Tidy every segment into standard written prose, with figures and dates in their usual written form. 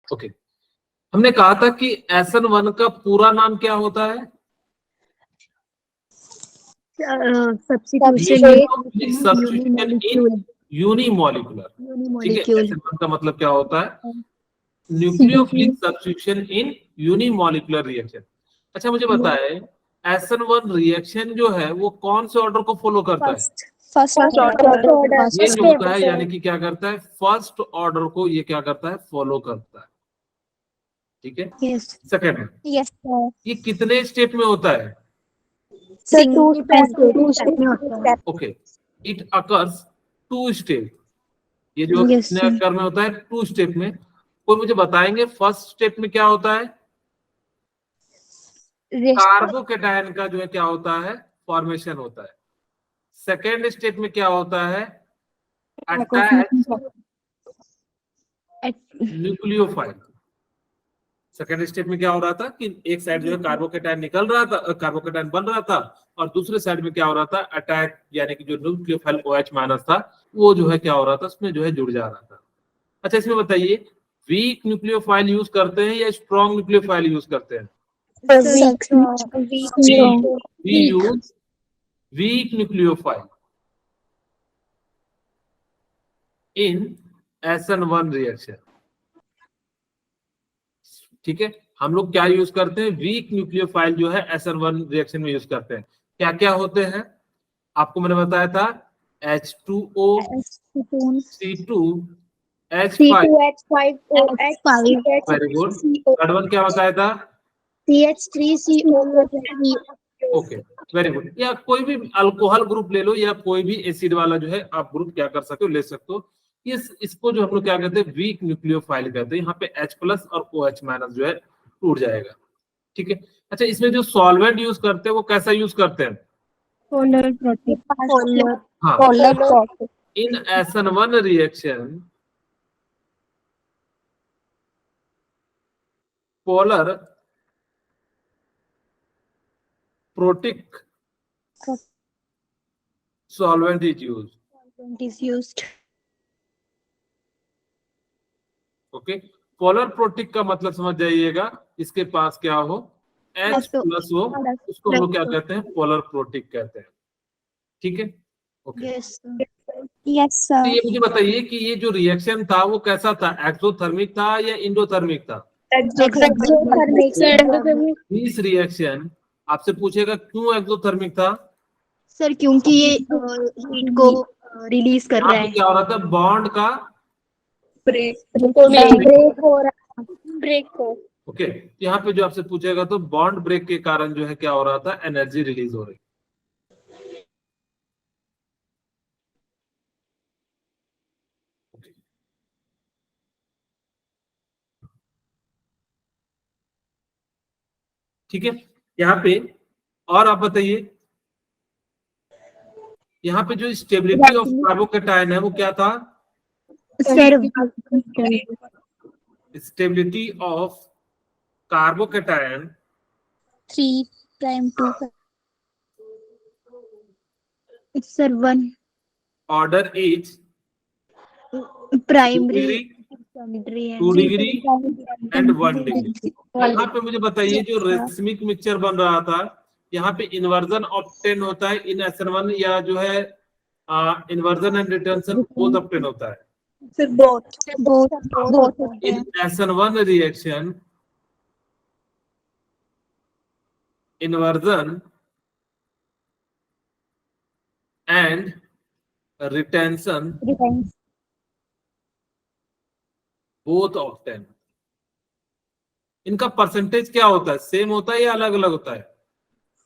Okay, हमने कहा था कि SN1 का पूरा नाम क्या होता है? सब्स्टिट्यूशन इन यूनिमॉलिक्यूलर। ठीक है, SN1 का मतलब क्या होता है? न्यूक्लियोफिलिक सब्स्टिट्यूशन इन यूनिमॉलिक्यूलर रिएक्शन। अच्छा मुझे बताएं, SN1 रिएक्शन जो है वो कौन से ऑर्डर को फॉलो करता है? ये जो होता है यानी कि क्या करता है, फर्स्ट ऑर्डर को ये क्या करता है, फॉलो करता है। ठीक है, सेकेंड में ये कितने स्टेप में होता है? Okay, it occurs 2 step. ये जो कितने अकर में होता है? 2 स्टेप में। कोई मुझे बताएंगे फर्स्ट स्टेप में क्या होता है? कार्बोकेटायन का जो है क्या होता है, फॉर्मेशन होता है। सेकेंड स्टेप में क्या होता है? Attach nucleophile. सेकेंड स्टेप में क्या हो रहा था कि एक साइड जो है कार्बोकेटायन निकल रहा था, कार्बोकेटायन बन रहा था, और दूसरे साइड में क्या हो रहा था, अटैच यानी कि जो न्यूक्लियोफाइल OH माइनस था वो जो है क्या हो रहा था, उसमें जो है जुड़ जा रहा था। अच्छा इसमें बताइए, वीक न्यूक्लियोफाइल यूज करते हैं या स्ट्रॉन्ग न्यूक्लियोफाइल यूज करते हैं? We use weak nucleophile in SN1 reaction। ठीक है, हम लोग क्या यूज करते हैं? वीक न्यूक्लियोफाइल जो है SN1 रिएक्शन में यूज करते हैं। क्या क्या होते हैं आपको मैंने बताया था? H2O, C2H5, very good. Third one क्या बताया था? Okay, very good. या कोई भी अल्कोहल ग्रुप ले लो या कोई भी एसिड वाला जो है आप ग्रुप क्या कर सकते हो, ले सकते हो। इसको जो हम लोग क्या कहते हैं, वीक न्यूक्लियोफाइल कहते हैं। यहाँ पे H+ और OH माइनस जो है टूट जाएगा। ठीक है, अच्छा इसमें जो सॉल्वेंट यूज करते हैं वो कैसा यूज करते हैं? हाँ, इन SN1 reaction polar protic solvent is used। Okay, polar protic का मतलब समझ जाइएगा, इसके पास क्या हो, H+ हो, उसको हम लोग क्या कहते हैं, पोलर प्रोटिक कहते हैं। ठीक है, ओके। तो ये मुझे बताइए कि ये जो रिएक्शन था वो कैसा था, एक्सोथर्मिक था या इंडोथर्मिक था? इस रिएक्शन आपसे पूछेगा क्यों एक्सोथर्मिक था? सर क्योंकि ये हीट को रिलीज कर रहा है। क्या हो रहा था, बॉन्ड का ब्रेक हो। ओके, यहाँ पे जो आपसे पूछेगा तो बॉन्ड ब्रेक के कारण जो है क्या हो रहा था, एनर्जी रिलीज हो रही। ठीक है, यहाँ पे और आप बताइए, यहाँ पे जो स्टेबिलिटी ऑफ कार्बोकेटायन है वो क्या था? Stability of carbocation 3'2 sir 1 order is primary 2 degree and 1 degree. यहाँ पे मुझे बताइए, जो रेसमिक मिक्सचर बन रहा था, यहाँ पे इन्वर्जन ऑब्टेन होता है इन SN1 या जो है inversion and retention both obtain होता है? Sir both in SN1 reaction inversion and retention both obtain। इनका परसेंटेज क्या होता है, सेम होता है या अलग अलग होता है?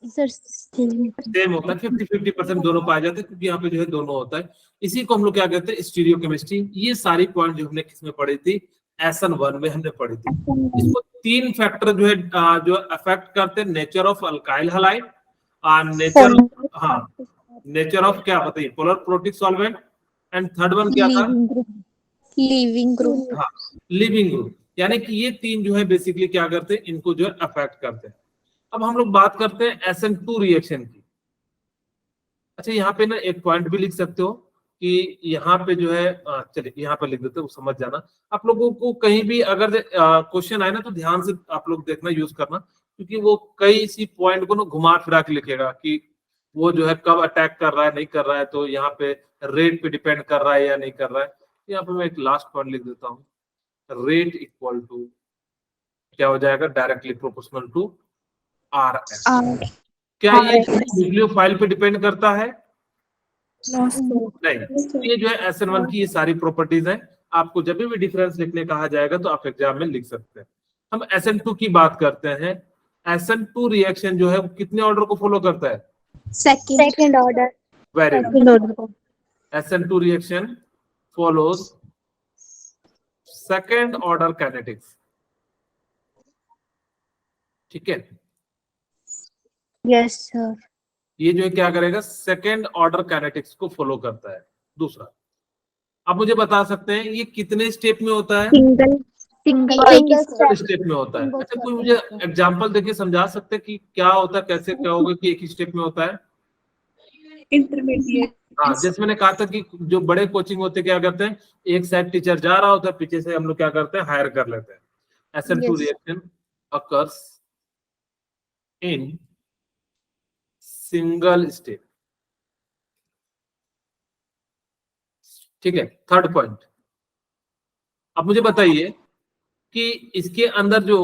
सर सेम होता है, 50-50% दोनों पाए जाते हैं, क्योंकि यहाँ पे जो है दोनों होता है। इसी को हम लोग क्या कहते हैं, स्टीरियोकेमिस्ट्री। ये सारी पॉइंट जो हमने किसमें पढ़ी थी, SN1 में हमने पढ़ी थी। इसको 3 फैक्टर जो है जो अफेक्ट करते हैं, nature of alkyl halide, nature हाँ नेचर ऑफ क्या बताइए, polar protic solvent, and third one क्या था, लिविंग ग्रुप। हाँ, लिविंग ग्रुप। यानी कि ये 3 जो है बेसिकली क्या करते हैं, इनको जो है अफेक्ट करते हैं। अब हम लोग बात करते हैं SN2 रिएक्शन की। अच्छा यहाँ पे ना एक पॉइंट भी लिख सकते हो, कि यहाँ पे जो है चलिए यहाँ पे लिख देते हैं, समझ जाना। आप लोगों को कहीं भी अगर क्वेश्चन आए ना तो ध्यान से आप लोग देखना, यूज करना, क्योंकि वो कई सी पॉइंट को ना घुमा फिरा के लिखेगा कि वो जो है कब अटैक कर रहा है, नहीं कर रहा है, तो यहाँ पे रेट पे डिपेंड कर रहा है या नहीं कर रहा है। यहाँ पे मैं एक लास्ट पॉइंट लिख देता हूँ, रेट इक्वल टू क्या हो जाएगा, directly proportional to R S. क्या ये न्यूक्लियोफाइल पे डिपेंड करता है? नहीं। ये जो है SN1 की ये सारी प्रॉपर्टीज हैं। आपको जब भी डिफरेंस लिखने कहा जाएगा तो आप एग्जाम में लिख सकते हैं। हम SN2 की बात करते हैं। SN2 रिएक्शन जो है वो कितने ऑर्डर को फॉलो करता है? Second order. Very good. SN2 reaction follows second order kinetics. ठीक है, यस सर। ये जो है क्या करेगा, सेकंड ऑर्डर काइनेटिक्स को फॉलो करता है। दूसरा, आप मुझे बता सकते हैं ये कितने स्टेप में होता है? सिंगल स्टेप में होता है। अच्छा, कोई मुझे एग्जांपल देके समझा सकते हैं कि क्या होता है, कैसे क्या होगा कि एक ही स्टेप में होता है? इंटरमीडिएट। हाँ, जैसे मैंने कहा था कि जो बड़े कोचिंग होते क्या करते हैं, एक साइड टीचर जा रहा होता है, पीछे से हम लोग क्या करते हैं, हायर कर लेते हैं। SN2 reaction occurs in single step. ठीक है, थर्ड पॉइंट, अब मुझे बताइए कि इसके अंदर जो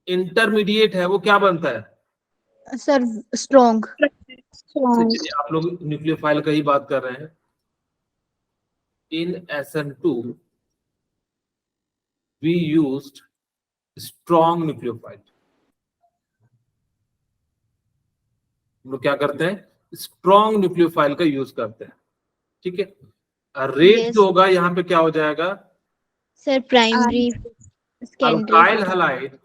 इंटरमीडिएट है वो क्या बनता है? Sir strong. चलिए, आप लोग न्यूक्लियोफाइल का ही बात कर रहे हैं। इन SN2 we used strong nucleophile। हम लोग क्या करते हैं, स्ट्रॉन्ग न्यूक्लियोफाइल का यूज करते हैं। ठीक है, रेट जो होगा यहाँ पे क्या हो जाएगा सर, प्राइमरी अल्काइल हैलाइड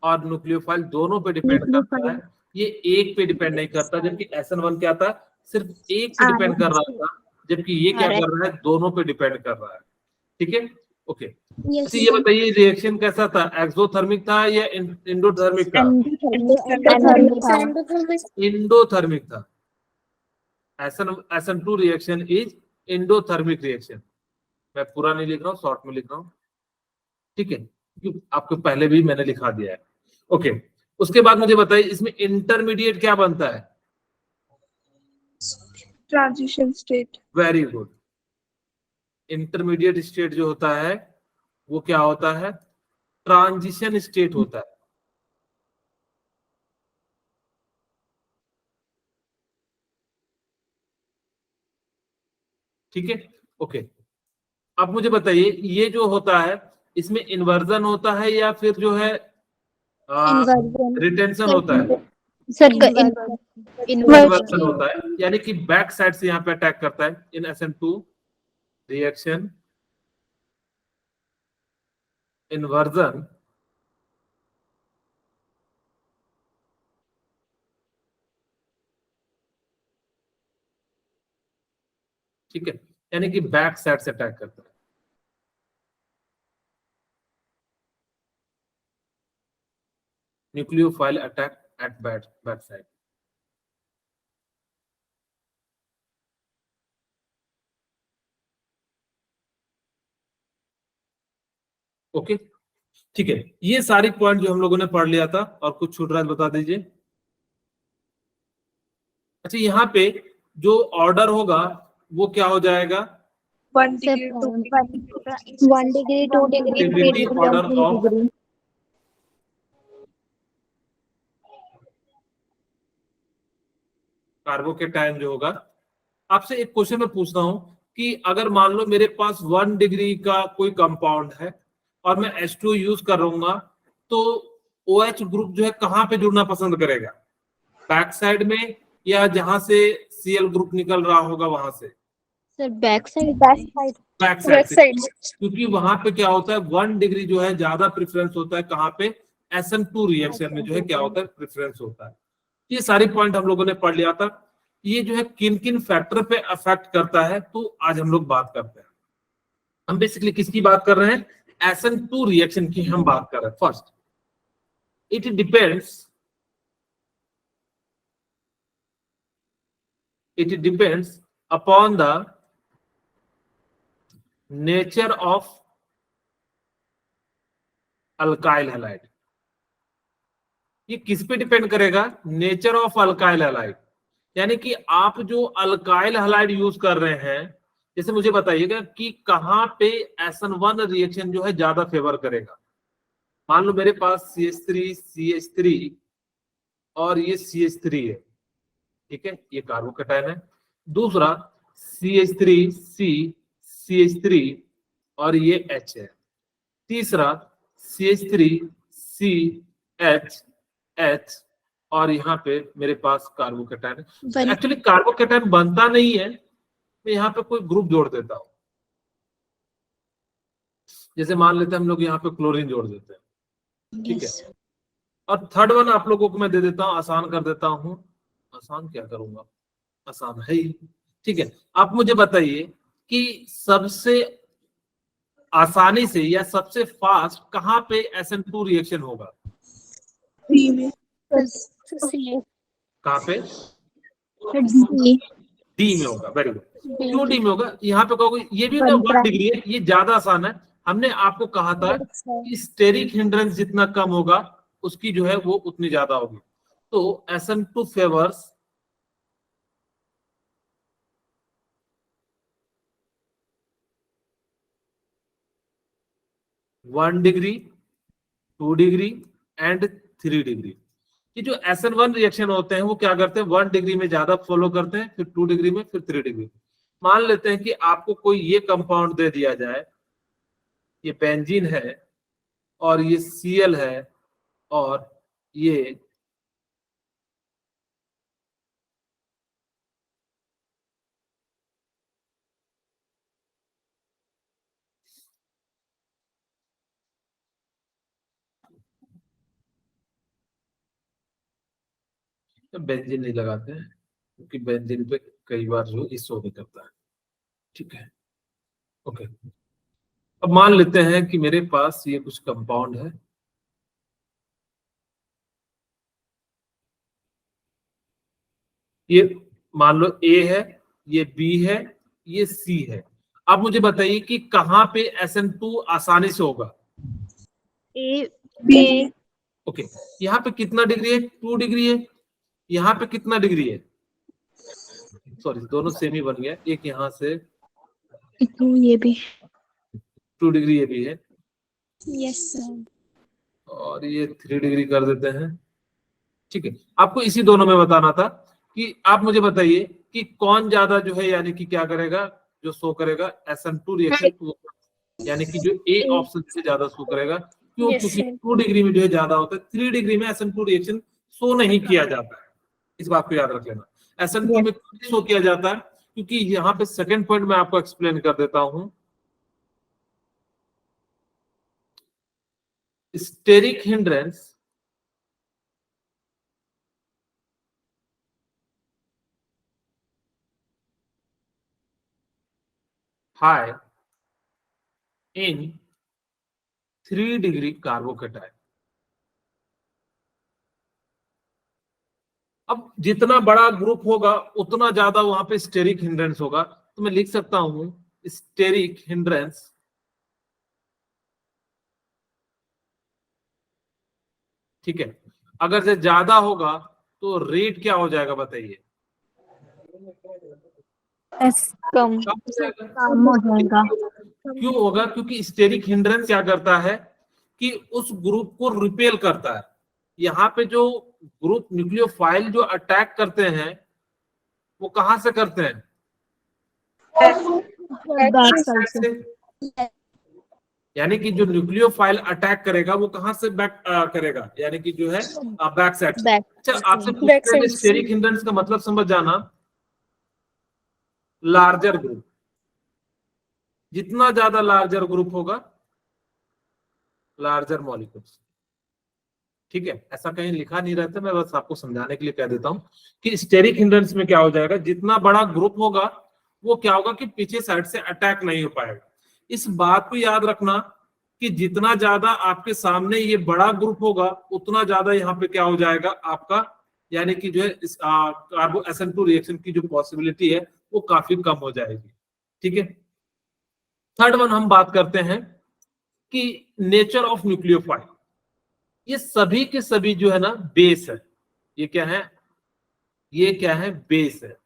और न्यूक्लियोफाइल दोनों पे डिपेंड करता है, ये एक पे डिपेंड नहीं करता। जबकि SN1 क्या था, सिर्फ एक पे डिपेंड कर रहा था, जबकि ये क्या कर रहा है, दोनों पे डिपेंड कर रहा है। ठीक है, ओके। अच्छा, ये बताइए रिएक्शन कैसा था, एक्सोथर्मिक था या एंडोथर्मिक था? एंडोथर्मिक था। SN2 reaction is endothermic reaction. मैं पूरा नहीं लिख रहा हूँ, शॉर्ट में लिख रहा हूँ। ठीक है, क्योंकि आपको पहले भी मैंने लिखा दिया है। ओके, उसके बाद मुझे बताइए इसमें इंटरमीडिएट क्या बनता है? Transition state. Very good. Intermediate state जो होता है वो क्या होता है, ट्रांजिशन स्टेट होता है। ठीक है, ओके। अब मुझे बताइए ये जो होता है इसमें इन्वर्जन होता है या फिर जो है रिटेंशन होता है? सर इन्वर्जन होता है, यानी कि बैक साइड से यहाँ पे अटैक करता है। इन SN2 रिएक्शन इन्वर्जन ठीक है, यानी कि बैक साइड से अटैक करता है। Nucleophile attack at back side. Okay, ठीक है, ये सारी पॉइंट जो हम लोगों ने पढ़ लिया था, और कुछ छूट रहा है बता दीजिए। अच्छा, यहाँ पे जो ऑर्डर होगा वो क्या हो जाएगा, 1 degree 2 degree 1 degree 2 degree order of carbocation जो होगा। आपसे एक क्वेश्चन मैं पूछता हूं कि अगर मान लो मेरे पास 1 डिग्री का कोई कंपाउंड है और मैं H2 यूज कर रहूंगा, तो OH ग्रुप जो है कहां पे जुड़ना पसंद करेगा, बैक साइड में या जहां से Cl ग्रुप निकल रहा होगा वहां से? Sir back side. Back side, क्योंकि वहां पे क्या होता है 1 डिग्री जो है ज्यादा प्रेफरेंस होता है, कहां पे, SN2 रिएक्शन में जो है क्या होता है, प्रेफरेंस होता है। ये सारी पॉइंट हम लोगों ने पढ़ लिया था। ये जो है किन किन फैक्टर पे अफेक्ट करता है, तो आज हम लोग बात करते हैं। हम बेसिकली किसकी बात कर रहे हैं, SN2 रिएक्शन की हम बात कर रहे हैं। First, it depends upon the nature of alkyl halide. ये किस पे डिपेंड करेगा? Nature of alkyl halide. यानी कि आप जो अल्काइल हैलाइड यूज कर रहे हैं, जैसे मुझे बताइएगा कि कहां पे SN1 रिएक्शन जो है ज्यादा फेवर करेगा। मान लो मेरे पास CH3 CH3 और ये CH3 है, ठीक है, ये कार्बोकैटायन है। दूसरा CH3C CH3 और ये H है। तीसरा CH3CH H और यहाँ पे मेरे पास कार्बोकैटायन है। एक्चुअली कार्बोकैटायन बनता नहीं है, मैं यहाँ पे कोई ग्रुप जोड़ देता हूँ। जैसे मान लेते हैं हम लोग यहाँ पे क्लोरीन जोड़ देते हैं, ठीक है। और थर्ड वन आप लोगों को मैं दे देता हूँ, आसान कर देता हूँ। आसान क्या करूंगा, आसान है ही, ठीक है। आप मुझे बताइए कि सबसे आसानी से या सबसे फास्ट कहां पे SN2 रिएक्शन होगा? डी में। कहां पे? डी डी में होगा। Very good. क्यों डी में होगा? यहाँ पे कहोगे ये भी ना 1 डिग्री है, ये ज्यादा आसान है। हमने आपको कहा था कि स्टेरिक हिंड्रेंस जितना कम होगा उसकी जो है वो उतनी ज्यादा होगी। तो SN2 favours one degree, 2 degree and 3 degree. कि जो SN1 रिएक्शन होते हैं वो क्या करते हैं, 1 डिग्री में ज्यादा फॉलो करते हैं, फिर 2 डिग्री में, फिर 3 डिग्री। मान लेते हैं कि आपको कोई ये कंपाउंड दे दिया जाए, ये बेंजीन है और ये Cl है और ये बेंजीन नहीं लगाते हैं क्योंकि बेंजीन पे कई बार जो इसो भी करता है, ठीक है, ओके। अब मान लेते हैं कि मेरे पास ये कुछ कंपाउंड है, ये मान लो A है, ये B है, ये C है। अब मुझे बताइए कि कहां पे SN2 आसानी से होगा? A B. ओके, यहाँ पे कितना डिग्री है? 2 डिग्री है। यहाँ पे कितना डिग्री है? सॉरी, दोनों सेम ही बन गया। एक यहाँ से ये भी 2 डिग्री ये भी है यस सर। और ये 3 डिग्री कर देते हैं, ठीक है। आपको इसी दोनों में बताना था कि आप मुझे बताइए कि कौन ज्यादा जो है यानी कि क्या करेगा, जो शो करेगा SN2 रिएक्शन, यानी कि जो A ऑप्शन से ज्यादा शो करेगा। क्यों? क्योंकि 2 डिग्री में जो है ज्यादा होता है, 3 डिग्री में SN2 रिएक्शन शो नहीं किया जाता है। इस बात को याद रख लेना। SN2 में क्यों शो किया जाता है? क्योंकि यहाँ पे सेकंड पॉइंट मैं आपको एक्सप्लेन कर देता हूं। Steric hindrance high in 3 degree carbocation. अब जितना बड़ा ग्रुप होगा उतना ज्यादा वहां पे स्टेरिक हिंड्रेंस होगा। तो मैं लिख सकता हूं स्टेरिक हिंड्रेंस ठीक है। अगर से ज्यादा होगा तो रेट क्या हो जाएगा बताइए? कम कम हो जाएगा। कम हो जाएगा। क्यों होगा? क्योंकि स्टेरिक हिंड्रेंस क्या करता है कि उस ग्रुप को रिपेल करता है। यहाँ पे जो ग्रुप न्यूक्लियोफाइल जो अटैक करते हैं वो कहां से करते हैं? बैक साइड से। यानी कि जो न्यूक्लियोफाइल अटैक करेगा वो कहां से बैक करेगा, यानी कि जो है बैक साइड से। अच्छा, आपसे पूछते हैं स्टेरिक हिंड्रेंस का मतलब समझ जाना, लार्जर ग्रुप। जितना ज्यादा लार्जर ग्रुप होगा, लार्जर मॉलिक्यूल्स, ठीक है। ऐसा कहीं लिखा नहीं रहता, मैं बस आपको समझाने के लिए कह देता हूं कि स्टेरिक हिंड्रेंस में क्या हो जाएगा, जितना बड़ा ग्रुप होगा वो क्या होगा कि पीछे साइड से अटैक नहीं हो पाएगा। इस बात को याद रखना कि जितना ज्यादा आपके सामने ये बड़ा ग्रुप होगा उतना ज्यादा यहाँ पे क्या हो जाएगा आपका, यानी कि जो है इस कार्बो SN2 रिएक्शन की जो पॉसिबिलिटी है वो काफी कम हो जाएगी, ठीक है। थर्ड वन हम बात करते हैं कि नेचर ऑफ न्यूक्लियोफाइल। ये सभी के सभी जो है ना बेस है। ये क्या है? ये क्या है? बेस है।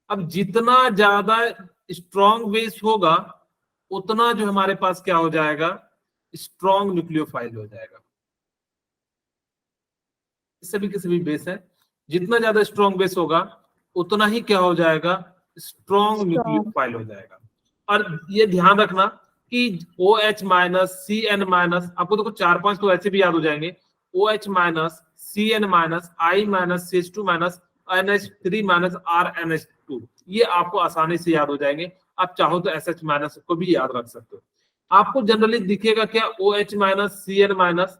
अब जितना ज्यादा स्ट्रॉन्ग बेस होगा उतना जो हमारे पास क्या हो जाएगा? स्ट्रॉन्ग न्यूक्लियोफाइल हो जाएगा। सभी के सभी बेस है, जितना ज्यादा स्ट्रॉन्ग बेस होगा उतना ही क्या हो जाएगा? स्ट्रॉन्ग न्यूक्लियोफाइल हो जाएगा। और ये ध्यान रखना कि OH माइनस CN माइनस, आपको देखो 4-5 तो ऐसे भी याद हो जाएंगे। OH minus CN minus I minus CH2 minus NH3 minus RNH2, ये आपको आसानी से याद हो जाएंगे। आप चाहो तो SH माइनस को भी याद रख सकते हो। आपको जनरली दिखेगा क्या? OH minus CN minus.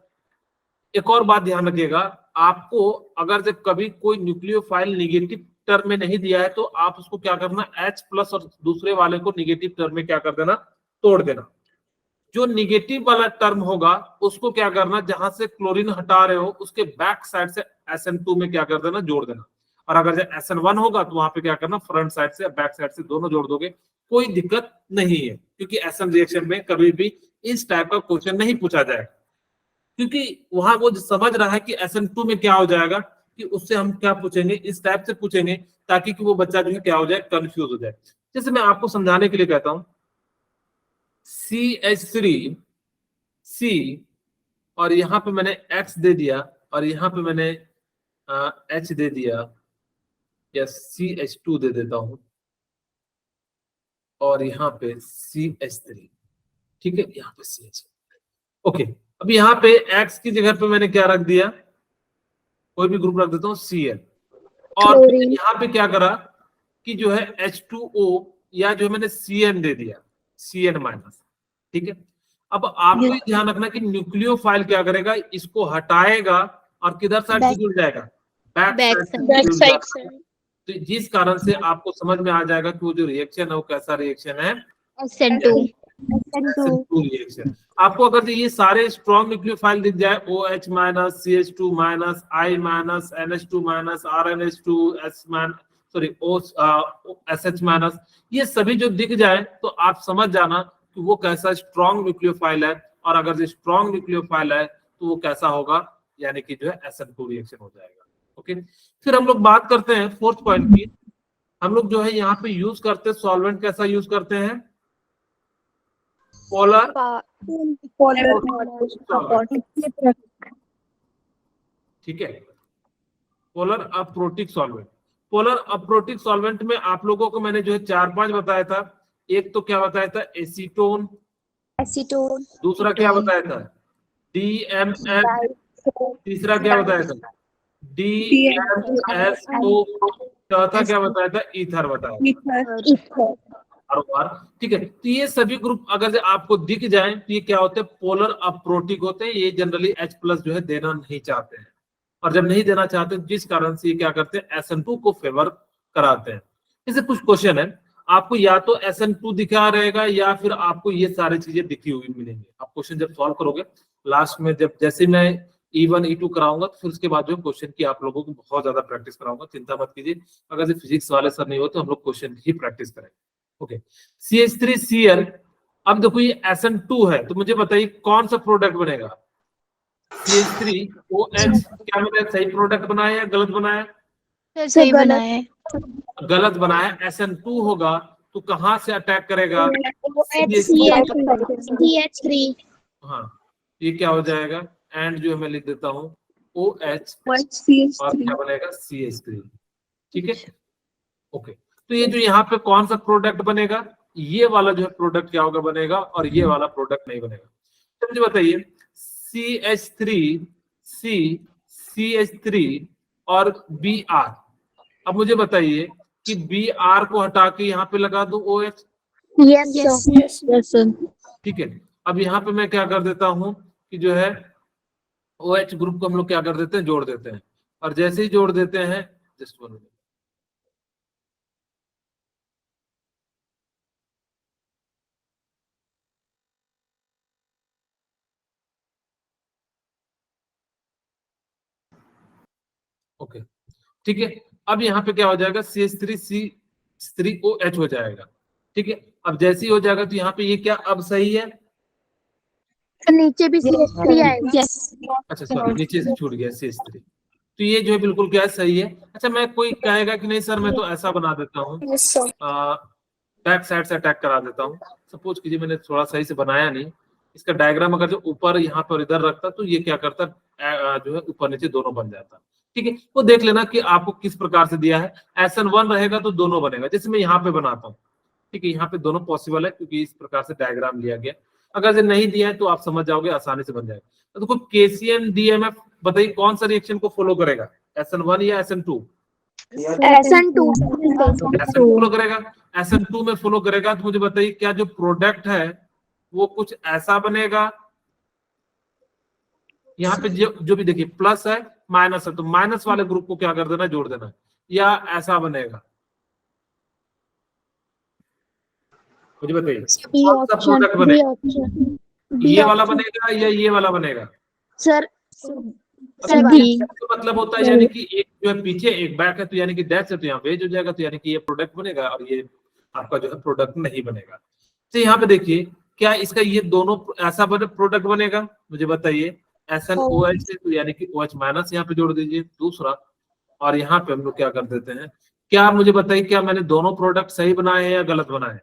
एक और बात ध्यान रखिएगा, आपको अगर जब कभी कोई न्यूक्लियोफाइल निगेटिव टर्म में नहीं दिया है तो आप उसको क्या करना? H प्लस और दूसरे वाले को निगेटिव टर्म में क्या कर देना? तोड़ देना। जो निगेटिव वाला टर्म होगा उसको क्या करना? जहां से क्लोरीन हटा रहे हो उसके बैक साइड से SN2 में क्या कर देना? जोड़ देना। और अगर SN1 होगा तो वहां पे क्या करना? फ्रंट साइड से बैक साइड से दोनों जोड़ दोगे, कोई दिक्कत नहीं है। क्योंकि SN रिएक्शन में कभी भी इस टाइप का क्वेश्चन नहीं पूछा जाएगा, क्योंकि वहां वो समझ रहा है कि SN2 में क्या हो जाएगा, कि उससे हम क्या पूछेंगे? इस टाइप से पूछेंगे ताकि कि वो बच्चा जो है क्या हो जाए? कंफ्यूज हो जाए। जैसे मैं आपको समझाने के लिए कहता हूं, CH3 C, और यहां पे मैंने X दे दिया और यहां पे मैंने H दे दिया, या CH2 दे देता हूं और यहाँ पे CH3। ठीक है, यहाँ पे CH। ओके, अब यहाँ पे X की जगह पे मैंने क्या रख दिया? कोई भी ग्रुप रख देता हूँ Cl। और क्लोरीन। यहाँ पे क्या करा कि जो है H2O, या जो मैंने Cn दे दिया, Cn माइनस। ठीक है, अब आपको ये ध्यान रखना कि न्यूक्लियोफाइल क्या करेगा? इसको हटाएगा और किधर साइड से जुड़ जाएगा? बैक बैक साइड साइड से। से। तो जिस कारण से आपको समझ में आ जाएगा कि वो जो रिएक्शन है वो कैसा रिएक्शन है? SN2। SN2 reaction. आपको अगर ये सारे स्ट्रॉन्ग न्यूक्लियोफाइल दिख जाए, OH minus CH2 minus I minus NH2 minus RNH2 S minus, sorry SH minus, ये सभी जो दिख जाए तो आप समझ जाना कि वो कैसा स्ट्रॉन्ग न्यूक्लियोफाइल है। और अगर जो स्ट्रॉन्ग न्यूक्लियोफाइल है तो वो कैसा होगा? यानी कि जो है SN2 रिएक्शन हो जाएगा। ओके, फिर हम लोग बात करते हैं फोर्थ पॉइंट की। हम लोग जो है यहाँ पे यूज करते हैं सॉल्वेंट, कैसा यूज करते हैं? Polar solvent. ठीक है, polar aprotic solvent. Polar aprotic solvent में आप लोगों को मैंने जो है 4-5 बताया था। एक तो क्या बताया था? एसीटोन। एसीटोन। दूसरा क्या बताया था? DMF। तीसरा क्या बताया था? DMSO। चौथा क्या बताया था? ईथर बताया था। और ठीक है, तो ये सभी ग्रुप अगर से आपको दिख जाए तो ये क्या होते हैं? पोलर अप्रोटिक होते हैं। ये जनरली H प्लस जो है देना नहीं चाहते हैं, और जब नहीं देना चाहते जिस कारण से ये क्या करते हैं? SN2 को फेवर कराते हैं। जैसे कुछ क्वेश्चन है, आपको या तो SN2 दिखा रहेगा या फिर आपको ये सारी चीजें दिखी हुई मिलेंगी। आप क्वेश्चन जब सॉल्व करोगे लास्ट में, जब जैसे मैं E1 E2 कराऊंगा तो फिर उसके बाद जो क्वेश्चन की आप लोगों को बहुत ज्यादा प्रैक्टिस कराऊंगा, चिंता मत कीजिए। अगर फिजिक्स वाले सर नहीं हो तो हम लोग क्वेश्चन ही प्रैक्टिस करेंगे। Okay, CH3Cl। अब देखो ये SN2 है, तो मुझे बताइए कौन सा प्रोडक्ट बनेगा? CH3OH क्या मैंने सही प्रोडक्ट बनाया या गलत बनाया? सही बनाया है। गलत बनाया। SN2 होगा तो कहां से अटैक करेगा? CH3। हाँ, ये क्या हो जाएगा? एंड जो है मैं लिख देता हूँ OH, और क्या बनेगा? CH3। ठीक है, ओके। तो ये जो यहाँ पे कौन सा प्रोडक्ट बनेगा? ये वाला जो है प्रोडक्ट क्या होगा? बनेगा, और ये वाला प्रोडक्ट नहीं बनेगा। तो मुझे बताइए CH3C, CH3 और Br। अब मुझे बताइए कि Br को हटा के यहाँ पे लगा दो OH। Yes sir. ठीक है, अब यहाँ पे मैं क्या कर देता हूँ कि जो है OH ग्रुप को हम लोग क्या कर देते हैं? जोड़ देते हैं। और जैसे ही जोड़ देते हैं, जस्ट 1 मिनट, ओके, ठीक है। अब यहाँ पे क्या हो जाएगा? CH3C3OH हो जाएगा। ठीक है। अब जैसे ही हो जाएगा तो यहाँ पे ये क्या अब सही है, नीचे भी CH3 आएगा। अच्छा सॉरी नीचे से छूट गया CH3, तो ये जो है बिल्कुल क्या है सही है। अच्छा मैं कोई कहेगा कि नहीं सर मैं तो ऐसा बना देता हूँ, बैक साइड से अटैक करा देता हूँ। सपोज कीजिए मैंने थोड़ा सही से बनाया नहीं, इसका डायग्राम अगर जो ऊपर यहाँ पर इधर रखता तो ये क्या करता जो है ऊपर नीचे दोनों बन जाता। ठीक है, वो देख लेना कि आपको किस प्रकार से दिया है। SN1 रहेगा तो दोनों बनेगा, जैसे मैं यहाँ पे बनाता हूँ। ठीक है, यहाँ पे दोनों पॉसिबल है क्योंकि इस प्रकार से डायग्राम लिया गया। अगर ये नहीं दिया है तो आप समझ जाओगे, आसानी से बन जाएगा। तो देखो KCN DMF बताइए कौन सा रिएक्शन को फॉलो करेगा, SN1 या SN2? SN2 SN2 फॉलो करेगा। SN2 में फॉलो करेगा तो मुझे बताइए क्या जो प्रोडक्ट है वो कुछ ऐसा बनेगा, यहाँ पे जो भी देखिए प्लस है माइनस है, तो माइनस वाले ग्रुप को क्या कर देना, जोड़ देना, या ऐसा बनेगा, मुझे बताइए कौन सा प्रोडक्ट बनेगा, ये वाला बनेगा या ये वाला बनेगा? सर तो मतलब होता है यानी कि एक जो है पीछे एक बैक है, तो यानी कि डैश है तो यहाँ वेज हो जाएगा, तो यानी कि ये प्रोडक्ट बनेगा और ये आपका जो है प्रोडक्ट नहीं बनेगा। तो यहाँ पे देखिए क्या इसका ये दोनों ऐसा प्रोडक्ट बनेगा, मुझे बताइए SnOH से, तो यानी कि OH माइनस यहाँ पे जोड़ दीजिए दूसरा, और यहाँ पे हम लोग क्या कर देते हैं, क्या मुझे बताइए क्या मैंने दोनों प्रोडक्ट सही बनाए हैं या गलत बनाए?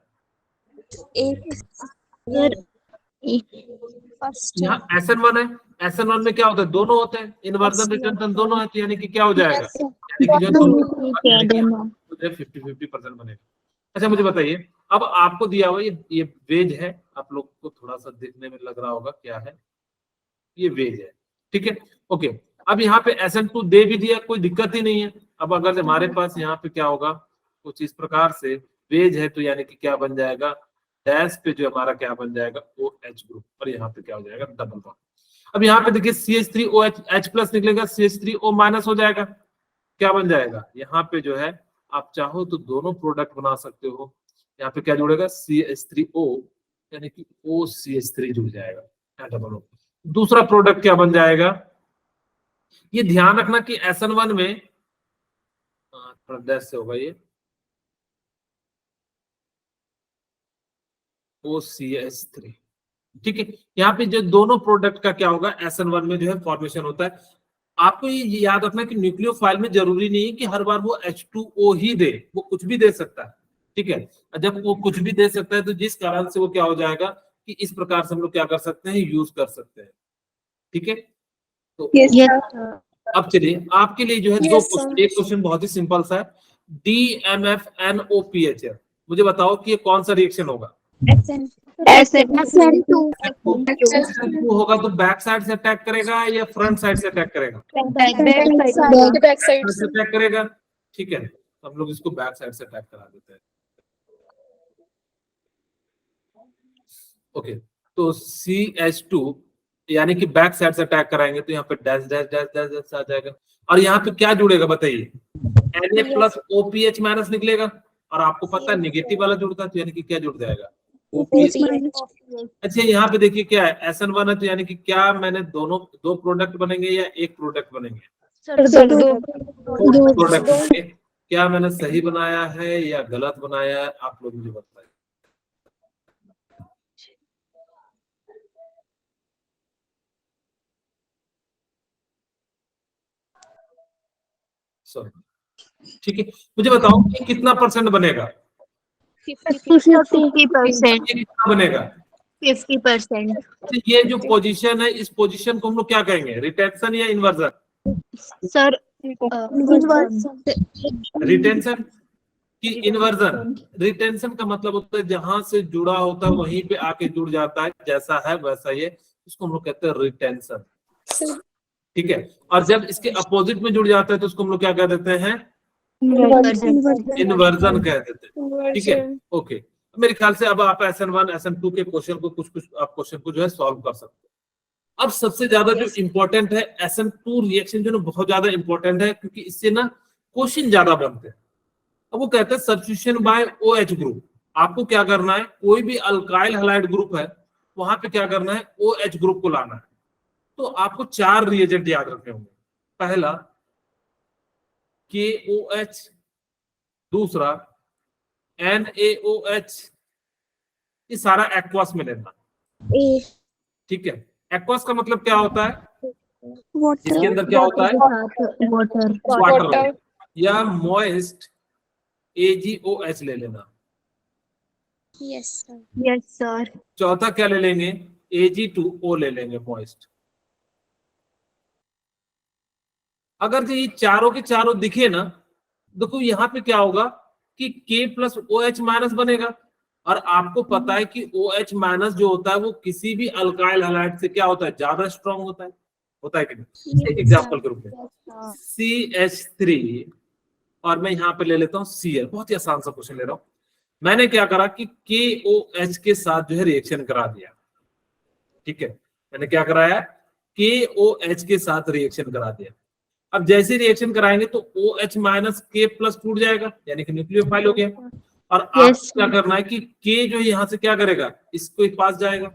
यहाँ SN1 है, SN1 में क्या होता है, दोनों होते हैं, इन्वर्जन रिटेंशन दोनों है, तो यानी कि क्या हो जाएगा, यानी कि जो दोनों 50-50% बनेगा। अच्छा मुझे बताइए अब आपको दिया हुआ ये वेज है, आप लोग को थोड़ा सा देखने में लग रहा होगा क्या है, ये वेज है। ठीक है, ओके। अब यहाँ पे SN2 दे भी दिया, कोई दिक्कत ही नहीं है। अब अगर हमारे पास यहाँ पे क्या होगा, कुछ इस प्रकार से वेज है, तो यानी कि क्या बन जाएगा, डैश पे जो हमारा क्या बन जाएगा OH ग्रुप, और यहाँ पे क्या हो जाएगा डबल बॉन्ड। अब यहाँ पे देखिए CH3OH H प्लस निकलेगा, CH3O माइनस हो जाएगा, क्या बन जाएगा, यहाँ पे जो है आप चाहो तो दोनों प्रोडक्ट बना सकते हो। यहाँ पे क्या जुड़ेगा CH3O, यानी कि OCH3 जुड़ जाएगा डबल। दूसरा प्रोडक्ट क्या बन जाएगा, ये ध्यान रखना कि SN1 में थोड़ा डैश से होगा ये OCH3। ठीक है, यहाँ पे जो दोनों प्रोडक्ट का क्या होगा, SN1 में जो है फॉर्मेशन होता है। आपको ये याद रखना कि न्यूक्लियोफाइल में जरूरी नहीं है कि हर बार वो H2O ही दे, वो कुछ भी दे सकता है। ठीक है, जब वो कुछ भी दे सकता है तो जिस कारण से वो क्या हो जाएगा कि इस प्रकार से हम लोग क्या कर सकते हैं, यूज कर सकते हैं। ठीक है, तो अब चलिए आपके लिए जो है दो क्वेश्चन, एक क्वेश्चन बहुत ही सिंपल सा है, DMFNOPH है, मुझे बताओ कि ये कौन सा रिएक्शन होगा। SN2 होगा तो बैक साइड से अटैक करेगा या फ्रंट साइड से अटैक करेगा, बैक साइड से अटैक करेगा। ठीक है, तो हम लोग इसको बैक साइड से अटैक करा देते हैं। ओके, तो CH2 यानी कि बैक साइड से अटैक कराएंगे तो यहाँ पे dash dash dash dash dash आ जाएगा, और यहाँ पे क्या जुड़ेगा बताइए, Na प्लस OPH माइनस निकलेगा, और आपको पता है निगेटिव वाला जुड़ता है, तो यानी कि क्या जुड़ जाएगा, OPH। अच्छा यहाँ पे देखिए क्या है, SN1 है, तो यानी कि क्या मैंने दो प्रोडक्ट बनेंगे या एक प्रोडक्ट बनेंगे, दो प्रोडक्ट बनेंगे। क्या मैंने सही बनाया है या गलत बनाया है, आप लोग मुझे बताइए। ठीक है, मुझे बताओ कि कितना परसेंट बनेगा, 50% कितना बनेगा, 50%। तो ये जो पोजीशन है, इस पोजीशन को हम लोग क्या कहेंगे, रिटेंशन या इन्वर्जन? सर रिटेंशन कि इन्वर्जन? रिटेंशन का मतलब होता है जहां से जुड़ा होता है वहीं पे आके जुड़ जाता है, जैसा है वैसा ये, इसको हम लोग कहते हैं रिटेंशन। ठीक है, और जब इसके अपोजिट में जुड़ जाता है तो उसको हम लोग क्या कह देते हैं, इन्वर्जन कह देते हैं। ठीक है, ओके। मेरे ख्याल से अब आप SN1 SN2 के क्वेश्चन को कुछ आप क्वेश्चन को जो है सॉल्व कर सकते हो। अब सबसे ज्यादा जो इंपॉर्टेंट है SN2 रिएक्शन, जो ना बहुत ज्यादा इंपॉर्टेंट है क्योंकि इससे ना क्वेश्चन ज्यादा बनते हैं। अब वो कहते हैं सब्स्टिट्यूशन बाय OH ग्रुप। आपको क्या करना है, कोई भी अल्काइल हैलाइड ग्रुप है वहां पे क्या करना है, OH ग्रुप को लाना है। तो आपको 4 रिएजेंट याद रखने होंगे। पहला KOH, दूसरा NaOH, ये सारा एक्वास में लेना, ठीक है। एक्वास का मतलब क्या होता है, इसके अंदर क्या होता है, वाटर। वाटर या मॉइस्ट AgOH ले लेना। Yes, sir. Yes sir. चौथा क्या ले लेंगे, Ag2O ले लेंगे, मॉइस्ट। अगर जो ये चारों के चारों दिखे ना, देखो यहाँ पे क्या होगा कि K+OH- बनेगा, और आपको पता है कि OH- जो होता है वो किसी भी अल्काइल हैलाइड से क्या होता है, ज्यादा स्ट्रांग होता है कि नहीं। एक एग्जांपल के रूप में CH3, और मैं यहाँ पे ले लेता हूँ Cl, बहुत ही आसान सा क्वेश्चन ले रहा हूँ। मैंने क्या करा कि KOH के साथ जो है रिएक्शन करा दिया, ठीक है। मैंने क्या कराया, KOH के साथ रिएक्शन करा दिया। अब जैसे रिएक्शन कराएंगे तो OH- K+ टूट जाएगा, यानी कि न्यूक्लियोफाइल हो गया। और आपको क्या करना है कि K जो है यहाँ से क्या करेगा, इसको पास जाएगा।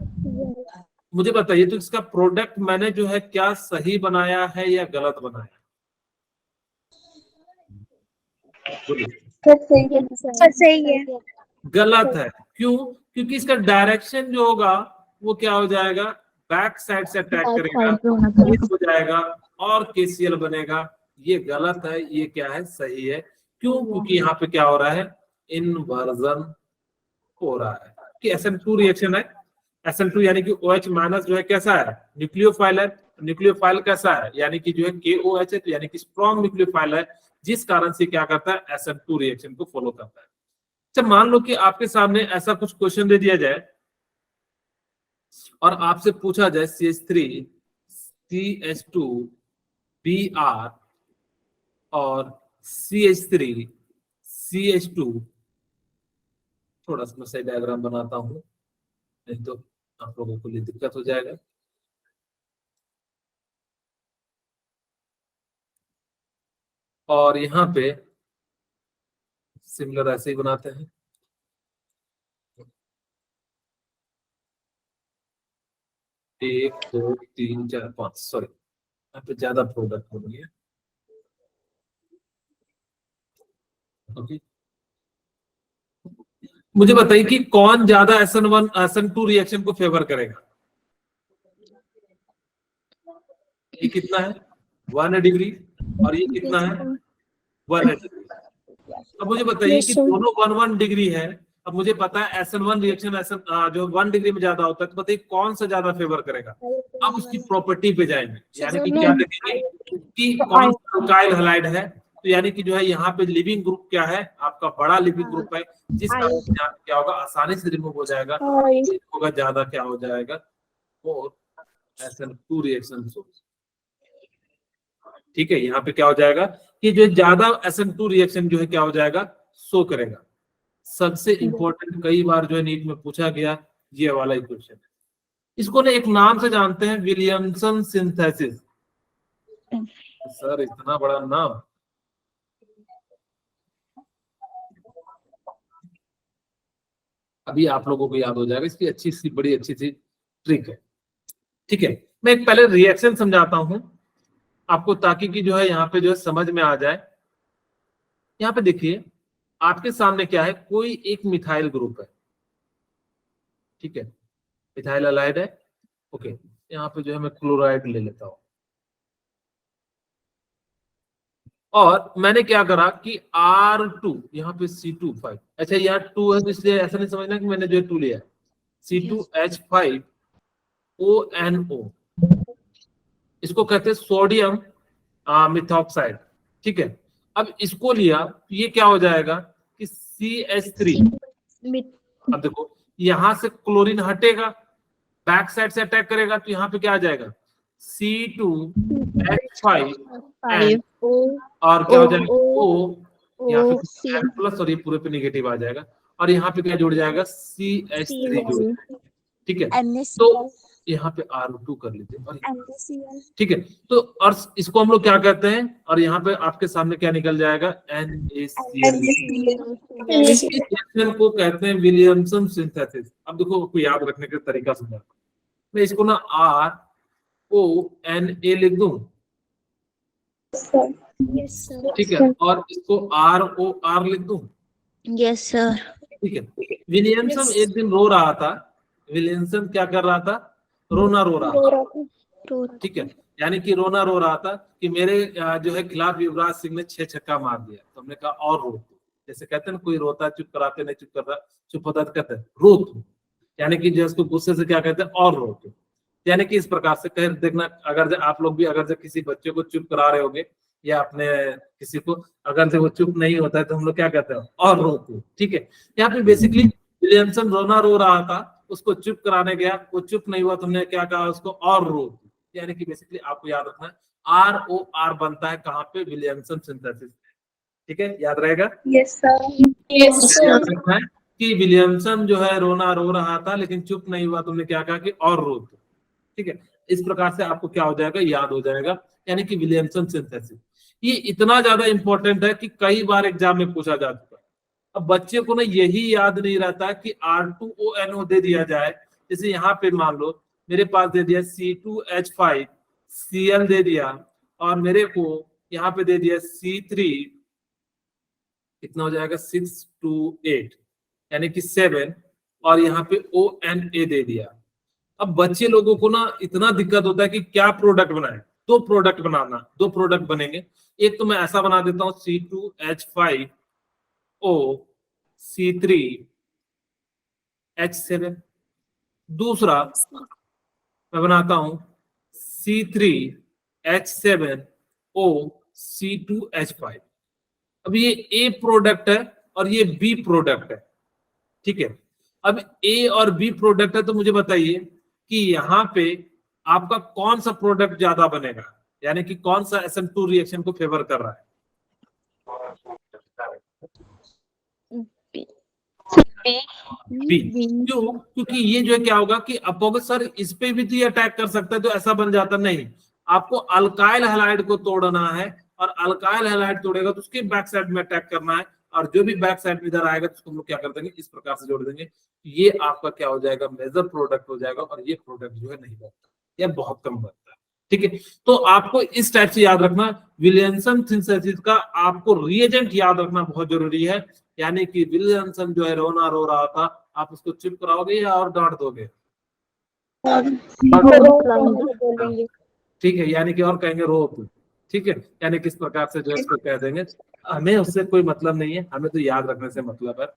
मुझे बताइए तो इसका प्रोडक्ट मैंने जो है क्या सही बनाया है या गलत बनाया, बोलिए। सही है। गलत है, क्यों, क्योंकि इसका डायरेक्शन जो होगा वो क्या हो जाएगा, बैक साइड से अटैक करेगा, ये हो जाएगा और KCl बनेगा। ये गलत है, ये क्या है, सही है। क्यों, क्योंकि यहाँ पे क्या हो रहा है, इन्वर्जन हो रहा है कि SN2 रिएक्शन है। SN2 यानी कि OH- जो है कैसा है, न्यूक्लियोफाइल है। न्यूक्लियोफाइल कैसा है, यानी कि जो है KOH है, तो यानी कि स्ट्रॉन्ग न्यूक्लियोफाइल है, जिस कारण से क्या करता है, SN2 रिएक्शन को फॉलो करता है। अच्छा, मान लो कि आपके सामने ऐसा कुछ क्वेश्चन दे दिया जाए और आपसे पूछा जाए CH3 CH2 Br और CH3 CH2, थोड़ा सा मैं सही डायग्राम बनाता हूं, नहीं तो आप लोगों को लिए दिक्कत हो जाएगा। और यहाँ पे सिमिलर ऐसे ही बनाते हैं, 1 2 3 4 5, सॉरी यहाँ पे ज्यादा प्रोडक्ट हो रही है। ओके, मुझे बताइए कि कौन ज्यादा SN1 SN2 रिएक्शन को फेवर करेगा। ये कितना है, 1 डिग्री, और ये कितना है, 1 डिग्री। अब मुझे बताइए कि दोनों 1 डिग्री है। अब मुझे पता है SN1 रिएक्शन जो 1 डिग्री में ज्यादा होता है, तो बताइए कौन सा ज्यादा फेवर करेगा। अब उसकी प्रॉपर्टी पे जाएंगे, यानी कि क्या देखेंगे कि कौन सा अल्काइल हैलाइड है। तो यानी कि जो है यहाँ पे लिविंग ग्रुप क्या है, आपका बड़ा लिविंग ग्रुप है, जिस कारण से यहाँ पे क्या होगा, आसानी से रिमूव हो जाएगा, होगा ज्यादा क्या हो जाएगा, और SN2 रिएक्शन। ठीक है, यहाँ पे क्या हो जाएगा कि जो ज्यादा SN2 रिएक्शन जो है क्या हो जाएगा, शो करेगा। सबसे इंपॉर्टेंट, कई बार जो है नीट में पूछा गया ये वाला इक्वेशन है। इसको ना एक नाम से जानते हैं, विलियमसन सिंथेसिस। सर इतना बड़ा नाम, अभी आप लोगों को याद हो जाएगा। इसकी अच्छी सी, बड़ी अच्छी सी ट्रिक है। ठीक है, मैं एक पहले रिएक्शन समझाता हूं आपको, ताकि कि जो है यहाँ पे जो है समझ में आ जाए। यहाँ पे देखिए आपके सामने क्या है, कोई एक मिथाइल ग्रुप है, ठीक है, मिथाइल हैलाइड है। ओके, यहाँ पे जो है मैं क्लोराइड ले लेता हूं, और मैंने क्या करा कि R2 यहाँ पे C2H5, अच्छा यहाँ 2 है तो इसलिए ऐसा नहीं समझना कि मैंने जो है 2 लिया है, C2H5ONO, इसको कहते हैं सोडियम मिथॉक्साइड। ठीक है, अब इसको लिया तो ये क्या हो जाएगा कि CH3। अब देखो यहां से क्लोरीन हटेगा, बैक साइड से अटैक करेगा, तो यहाँ पे क्या आ जाएगा, C2H5 और क्या हो जाएगा O, यहाँ पे प्लस और ये पूरे पे नेगेटिव आ जाएगा, और यहाँ पे क्या जुड़ जाएगा, CH3 जुड़। ठीक है, तो यहाँ पे R2 कर लेते हैं, और ठीक है, तो और इसको हम लोग क्या कहते हैं, और यहाँ पे आपके सामने क्या निकल जाएगा, NaCl। इस रिएक्शन को कहते हैं विलियमसन सिंथेसिस। अब देखो आपको याद रखने का तरीका समझा, मैं इसको ना RONA लिख दूं, ठीक है, और इसको ROR लिख दूं, यस सर। ठीक है। विलियमसन एक दिन रो रहा था। विलियमसन क्या कर रहा था? रोना रो रहा था। ठीक है, यानी कि रोना रो रहा था कि मेरे जो है खिलाफ युवराज सिंह ने 6 छक्का मार दिया। तो हमने कहा और रो तू। जैसे कहते हैं ना, कोई रोता है चुप कराते, नहीं चुप कर रहा, चुप होता तो कहते हैं रो तू, यानी कि जो उसको गुस्से से क्या कहते हैं, और रो तू। यानी कि इस प्रकार से कह देखना, अगर आप लोग भी अगर जब किसी बच्चे को चुप करा रहे होगे या अपने किसी को, अगर से वो चुप नहीं होता है तो हम लोग क्या कहते हैं, और रो तू। ठीक है, यहाँ पे बेसिकली विलियमसन रोना रो रहा था, उसको चुप कराने गया, वो चुप नहीं हुआ, तुमने क्या कहा उसको, और रो तू। यानी कि बेसिकली आपको याद रखना है ROR बनता है कहाँ पे, विलियमसन सिंथेसिस। ठीक है, याद रहेगा। Yes sir. याद रखना है कि विलियमसन जो है रोना रो रहा था लेकिन चुप नहीं हुआ, तुमने क्या कहा कि और रो तू। ठीक है, इस प्रकार से आपको क्या हो जाएगा, याद हो जाएगा, यानी कि विलियमसन सिंथेसिस। ये इतना ज्यादा इंपॉर्टेंट है कि कई बार एग्जाम में पूछा जा चुका है। अब बच्चे को ना यही याद नहीं रहता कि R2ONO दे दिया जाए। जैसे यहाँ पे मान लो मेरे पास दे दिया C2H5Cl दे दिया, और मेरे को यहाँ पे दे दिया C3, कितना हो जाएगा 6 to 8 यानी कि 7, और यहाँ पे ONA दे दिया। अब बच्चे लोगों को ना इतना दिक्कत होता है कि क्या प्रोडक्ट बनाए। दो प्रोडक्ट बनाना, दो प्रोडक्ट बनेंगे। एक तो मैं ऐसा बना देता हूँ C2H5O C3H7, दूसरा मैं बनाता हूं C3H7O C2H5। अब ये A प्रोडक्ट है और ये B प्रोडक्ट है। ठीक है, अब A और B प्रोडक्ट है, तो मुझे बताइए कि यहाँ पे आपका कौन सा प्रोडक्ट ज्यादा बनेगा, यानी कि कौन सा SN2 रिएक्शन को फेवर कर रहा है। बी। क्यों? क्योंकि ये जो है क्या होगा कि आप कहोगे सर इस पे भी तो ये अटैक कर सकता है, तो ऐसा बन जाता नहीं। आपको अल्काइल हैलाइड को तोड़ना है, और अल्काइल हैलाइड तोड़ेगा तो उसके बैक साइड में अटैक करना है, और जो भी बैक साइड में इधर आएगा तो उसको हम लोग क्या कर देंगे, इस प्रकार से जोड़ देंगे। ये आपका क्या हो जाएगा, मेजर प्रोडक्ट हो जाएगा, और ये प्रोडक्ट जो है नहीं बनता या बहुत कम बनता है। ठीक है, तो आपको इस टाइप से याद रखना। विलियमसन सिंथेसिस का आपको रिएजेंट याद रखना बहुत जरूरी है। यानी कि विलियमसन जो है रोना रो रहा था, आप उसको चुप कराओगे या और डांट दोगे? ठीक है, यानी कि और कहेंगे रो तू। ठीक है, यानी किस प्रकार से जो है इसको कह देंगे। हमें उससे कोई मतलब नहीं है, हमें तो याद रखने से मतलब है।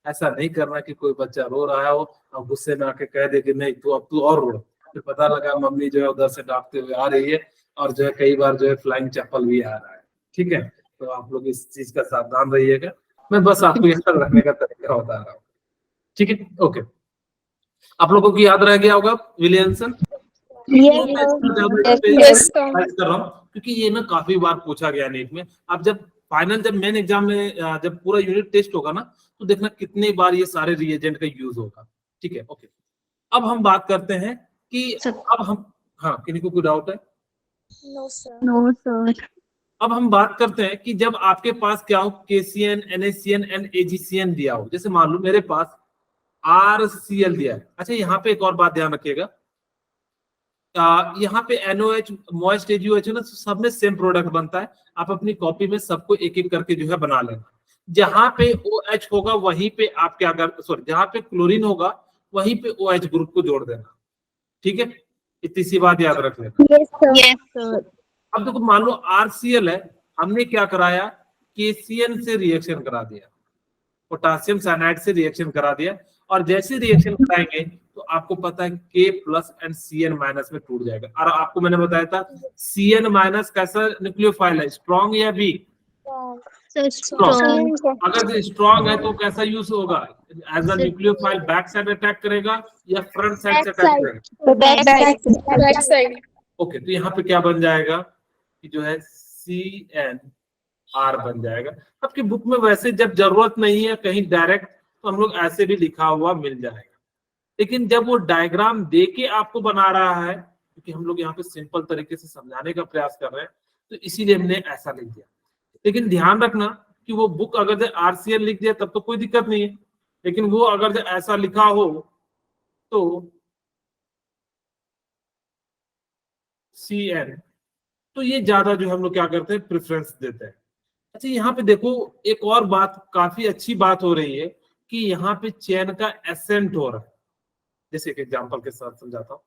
ऐसा नहीं करना कि कोई बच्चा रो रहा हो और गुस्से में आके कह दे कि नहीं तू अब तू और रो, फिर पता लगा मम्मी जो है उधर से डांटते हुए आ रही है, और जो है कई बार जो है फ्लाइंग चप्पल भी आ रहा है। ठीक है, तो आप लोग इस चीज का सावधान रहिएगा। मैं बस आपको याद रखने का तरीका बता रहा हूँ। ठीक है, ओके। आप लोगों को याद रह गया होगा विलियमसन। कर रहा हूँ क्योंकि ये ना काफी बार पूछा गया नीट में। आप जब फाइनल, जब मेन एग्जाम में जब पूरा यूनिट टेस्ट होगा ना, तो देखना कितनी बार ये सारे रिएजेंट का यूज होगा। ठीक है, ओके। अब हम बात करते हैं कि अब हम, हाँ किसी को कोई डाउट है? No sir. No sir. अब हम बात करते हैं कि जब आपके पास क्या हो, KCN NaCN एंड AgCN दिया हो। जैसे मान लो मेरे पास RCl दिया है। अच्छा, यहाँ पे एक और बात ध्यान रखिएगा, यहाँ पे NOH मॉइस्ट AgOH है ना, सब में सेम प्रोडक्ट बनता है। आप अपनी कॉपी में सबको एक एक करके जो है बना लेना। जहां पे OH होगा वहीं पे आप क्या कर, सॉरी जहां पे क्लोरीन होगा वहीं पे OH ग्रुप को जोड़ देना। ठीक है, इतनी सी बात याद रख लेना। Yes sir. अब देखो मान लो RCl है, हमने क्या कराया, KCN से रिएक्शन करा दिया, पोटासियम साइनाइड से रिएक्शन करा दिया, और जैसे रिएक्शन कराएंगे तो आपको पता है K+ एंड CN- में टूट जाएगा। और आपको मैंने बताया था CN- कैसा न्यूक्लियोफाइल है, स्ट्रॉन्ग या वीक? स्ट्रॉन्ग। अगर स्ट्रॉन्ग है तो कैसा यूज होगा, as a nucleophile back side attack करेगा या फ्रंट साइड से अटैक करेगा? Back side. ओके, तो यहाँ पे क्या बन जाएगा कि जो है CNR बन जाएगा। आपकी बुक में वैसे जब जरूरत नहीं है कहीं डायरेक्ट, तो हम लोग ऐसे भी लिखा हुआ मिल जाएगा। लेकिन जब वो डायग्राम दे के आपको बना रहा है, क्योंकि हम लोग यहाँ पे सिंपल तरीके से समझाने का प्रयास कर रहे हैं, तो इसीलिए हमने ऐसा लिख दिया। लेकिन ध्यान रखना कि वो बुक अगर RCL लिख दिया तब तो कोई दिक्कत नहीं है, लेकिन वो अगर ऐसा लिखा हो तो CN, तो ये ज्यादा जो हम लोग क्या करते हैं, प्रेफरेंस देते हैं। अच्छा, यहाँ पे देखो एक और बात, काफी अच्छी बात हो रही है कि यहाँ पे चेन का एसेंट हो रहा है। जैसे एक एग्जांपल के साथ समझाता हूँ,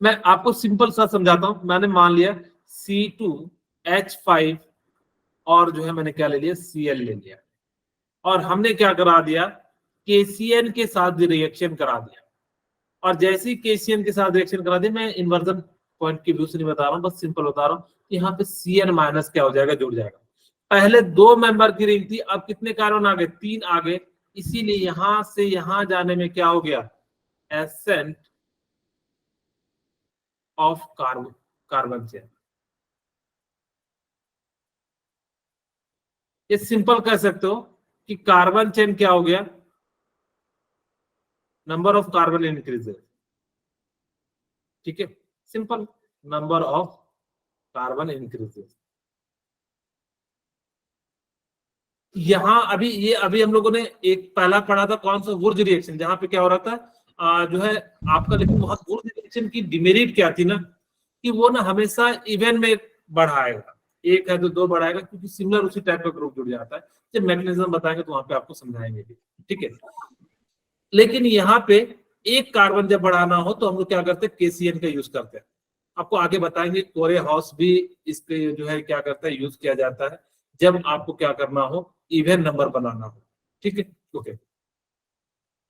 मैं आपको सिंपल सा समझाता हूँ। मैंने मान लिया C2H5 और जो है मैंने क्या ले लिया, Cl ले लिया, और हमने क्या करा दिया, KCN के साथ रिएक्शन करा दिया। और जैसे ही KCN के साथ रिएक्शन करा दिया, मैं इन्वर्जन पॉइंट की व्यू से नहीं बता रहा हूँ, बस सिंपल बता रहा हूँ, यहाँ पे Cn माइनस क्या हो जाएगा, जुड़ जाएगा। पहले 2 मेंबर की रिंग थी, अब कितने कार्बन आ गए, 3 आ गए, इसीलिए यहां से यहां जाने में क्या हो गया, एसेंट ऑफ कार्बन चेन। ये सिंपल कह सकते हो कि कार्बन चेन क्या हो गया, नंबर ऑफ कार्बन इंक्रीजेस। ठीक है, simple, number of carbon increases. यहां अभी हम लोगों ने एक पहला पढ़ा था, कौन सा, वुर्ज रिएक्शन, जहां पे क्या हो रहा था, जो है आपका, लेकिन वहां वुर्ज रिएक्शन की डिमेरिट क्या थी ना, कि वो ना हमेशा इवन में बढ़ाएगा, एक है तो 2 बढ़ाएगा, क्योंकि सिमिलर उसी टाइप का ग्रुप जुड़ जाता है। जब मैकेनिज्म बताएंगे तो वहां पे आपको समझाएंगे भी, ठीक है। लेकिन यहाँ पे एक कार्बन जब बढ़ाना हो तो हम लोग क्या करते हैं, KCN का यूज करते हैं। आपको आगे बताएंगे, कोरे हाउस भी इसके जो है क्या करता है, यूज किया जाता है जब आपको क्या करना हो, इवन नंबर बनाना हो। ठीक है, ओके।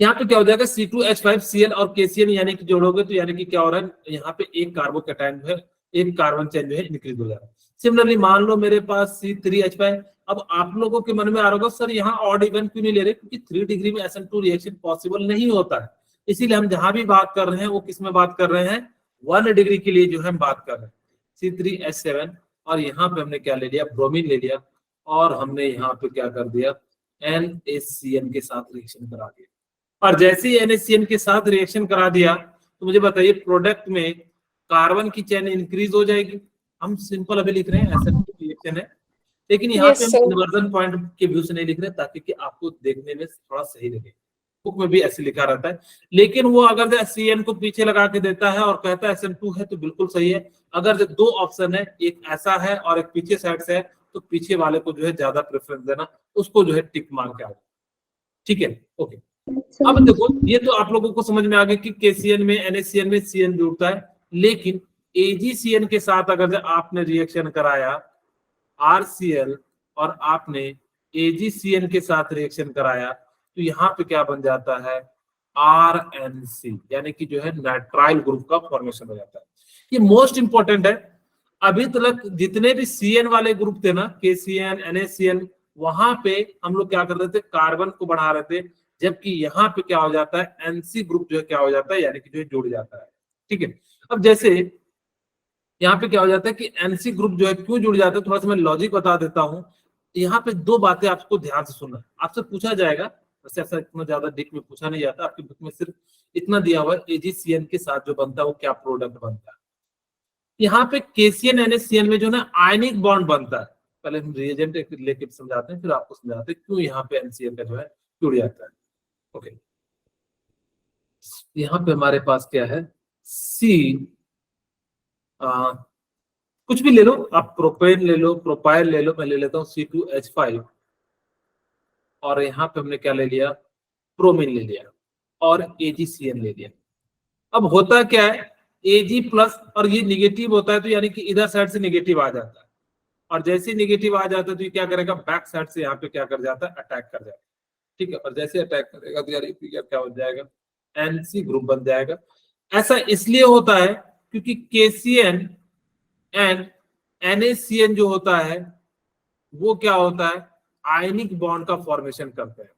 यहाँ पे क्या हो जाएगा, C2H5Cl और KCN यानी कि जोड़ोगे तो यानी कि क्या हो रहा है, यहाँ पे एक कार्बोकैटायन जो है, एक कार्बन चेन जो है इंक्रीज हो जा रहा है। सिमिलरली मान लो मेरे पास C3H5, अब आप लोगों के मन में आ रहा होगा, सर यहाँ ऑड इवन क्यों नहीं ले रहे, क्योंकि 3 डिग्री में SN2 रिएक्शन पॉसिबल नहीं होता है। इसीलिए हम जहां भी बात कर रहे हैं वो किस में बात कर रहे हैं, 1 डिग्री के लिए जो है हम बात कर रहे हैं, C3H7, और यहाँ पे हमने क्या ले लिया, ब्रोमीन ले लिया, और हमने यहाँ पे क्या कर दिया, NaCN के साथ रिएक्शन करा दिया। और जैसे ही NaCN के साथ रिएक्शन करा दिया तो मुझे बताइए, प्रोडक्ट में कार्बन की चेन इंक्रीज हो जाएगी। हम सिंपल अभी लिख रहे हैं SN2 रिएक्शन है, लेकिन यहाँ Yes, पे हम sir. इन्वर्जन पॉइंट के व्यू से नहीं लिख रहे, ताकि कि आपको देखने में थोड़ा सही लगे। बुक में भी ऐसे लिखा रहता है, लेकिन वो अगर CN को पीछे लगा के देता है और कहता है SN2 है तो बिल्कुल सही है। अगर जो 2 ऑप्शन है, एक ऐसा है और एक पीछे साइड से है, तो पीछे वाले को जो है ज्यादा प्रेफरेंस देना, उसको जो है टिक मार के आ। ठीक है, ओके। अब देखो, ये तो आप लोगों को समझ में आ गया कि KCN में, NaCN में CN जुड़ता है, लेकिन AgCN के साथ अगर आपने रिएक्शन कराया RCl और आपने AgCN के साथ रिएक्शन कराया, तो यहाँ पे क्या बन जाता है, RNC, यानी कि जो है नाइट्राइल ग्रुप का फॉर्मेशन हो जाता है। ये मोस्ट इंपॉर्टेंट है। अभी तक जितने भी CN वाले ग्रुप थे ना, KCN, NaCN, वहां पे हम लोग क्या कर रहे थे, कार्बन को बढ़ा रहे थे, जबकि यहाँ पे क्या हो जाता है, NC ग्रुप जो है क्या हो जाता है, यानी कि जो है जुड़ जाता है। ठीक है, अब जैसे यहाँ पे क्या हो जाता है कि NC ग्रुप जो है क्यों जुड़ जाता है, थोड़ा सा मैं लॉजिक बता देता हूँ। यहाँ पे 2 बातें आपको ध्यान से सुनना, आपसे पूछा जाएगा, वैसे ऐसा इतना ज्यादा डीप में पूछा नहीं जाता, आपकी बुक में सिर्फ इतना दिया हुआ है, AgCN के साथ जो बनता है वो क्या प्रोडक्ट बनता है। यहाँ पे KCN NaCN में जो ना आयनिक बॉन्ड बनता है, पहले हम रिएजेंट लेके समझाते हैं, फिर आपको समझाते हैं क्यों यहाँ पे NCN का जो है जुड़ जाता है। ओके, यहाँ पे हमारे पास क्या है, कुछ भी ले लो आप, प्रोपेन ले लो, प्रोपाइल ले लो, मैं ले लेता हूँ C2H5, और यहाँ पे हमने क्या ले लिया, प्रोमीन ले लिया, और AgCN ले लिया। अब होता क्या है, Ag प्लस, और ये निगेटिव होता है तो यानी कि इधर साइड से निगेटिव आ जाता है, और जैसे ही निगेटिव आ जाता है तो ये क्या करेगा, बैक साइड से यहाँ पे क्या कर जाता है, अटैक कर जाता है। ठीक है, और जैसे अटैक करेगा तो यार क्या हो जाएगा, NC ग्रुप बन जाएगा। ऐसा इसलिए होता है क्योंकि KCN एंड NaCN जो होता है वो क्या होता है, आयनिक बॉन्ड का फॉर्मेशन करते हैं।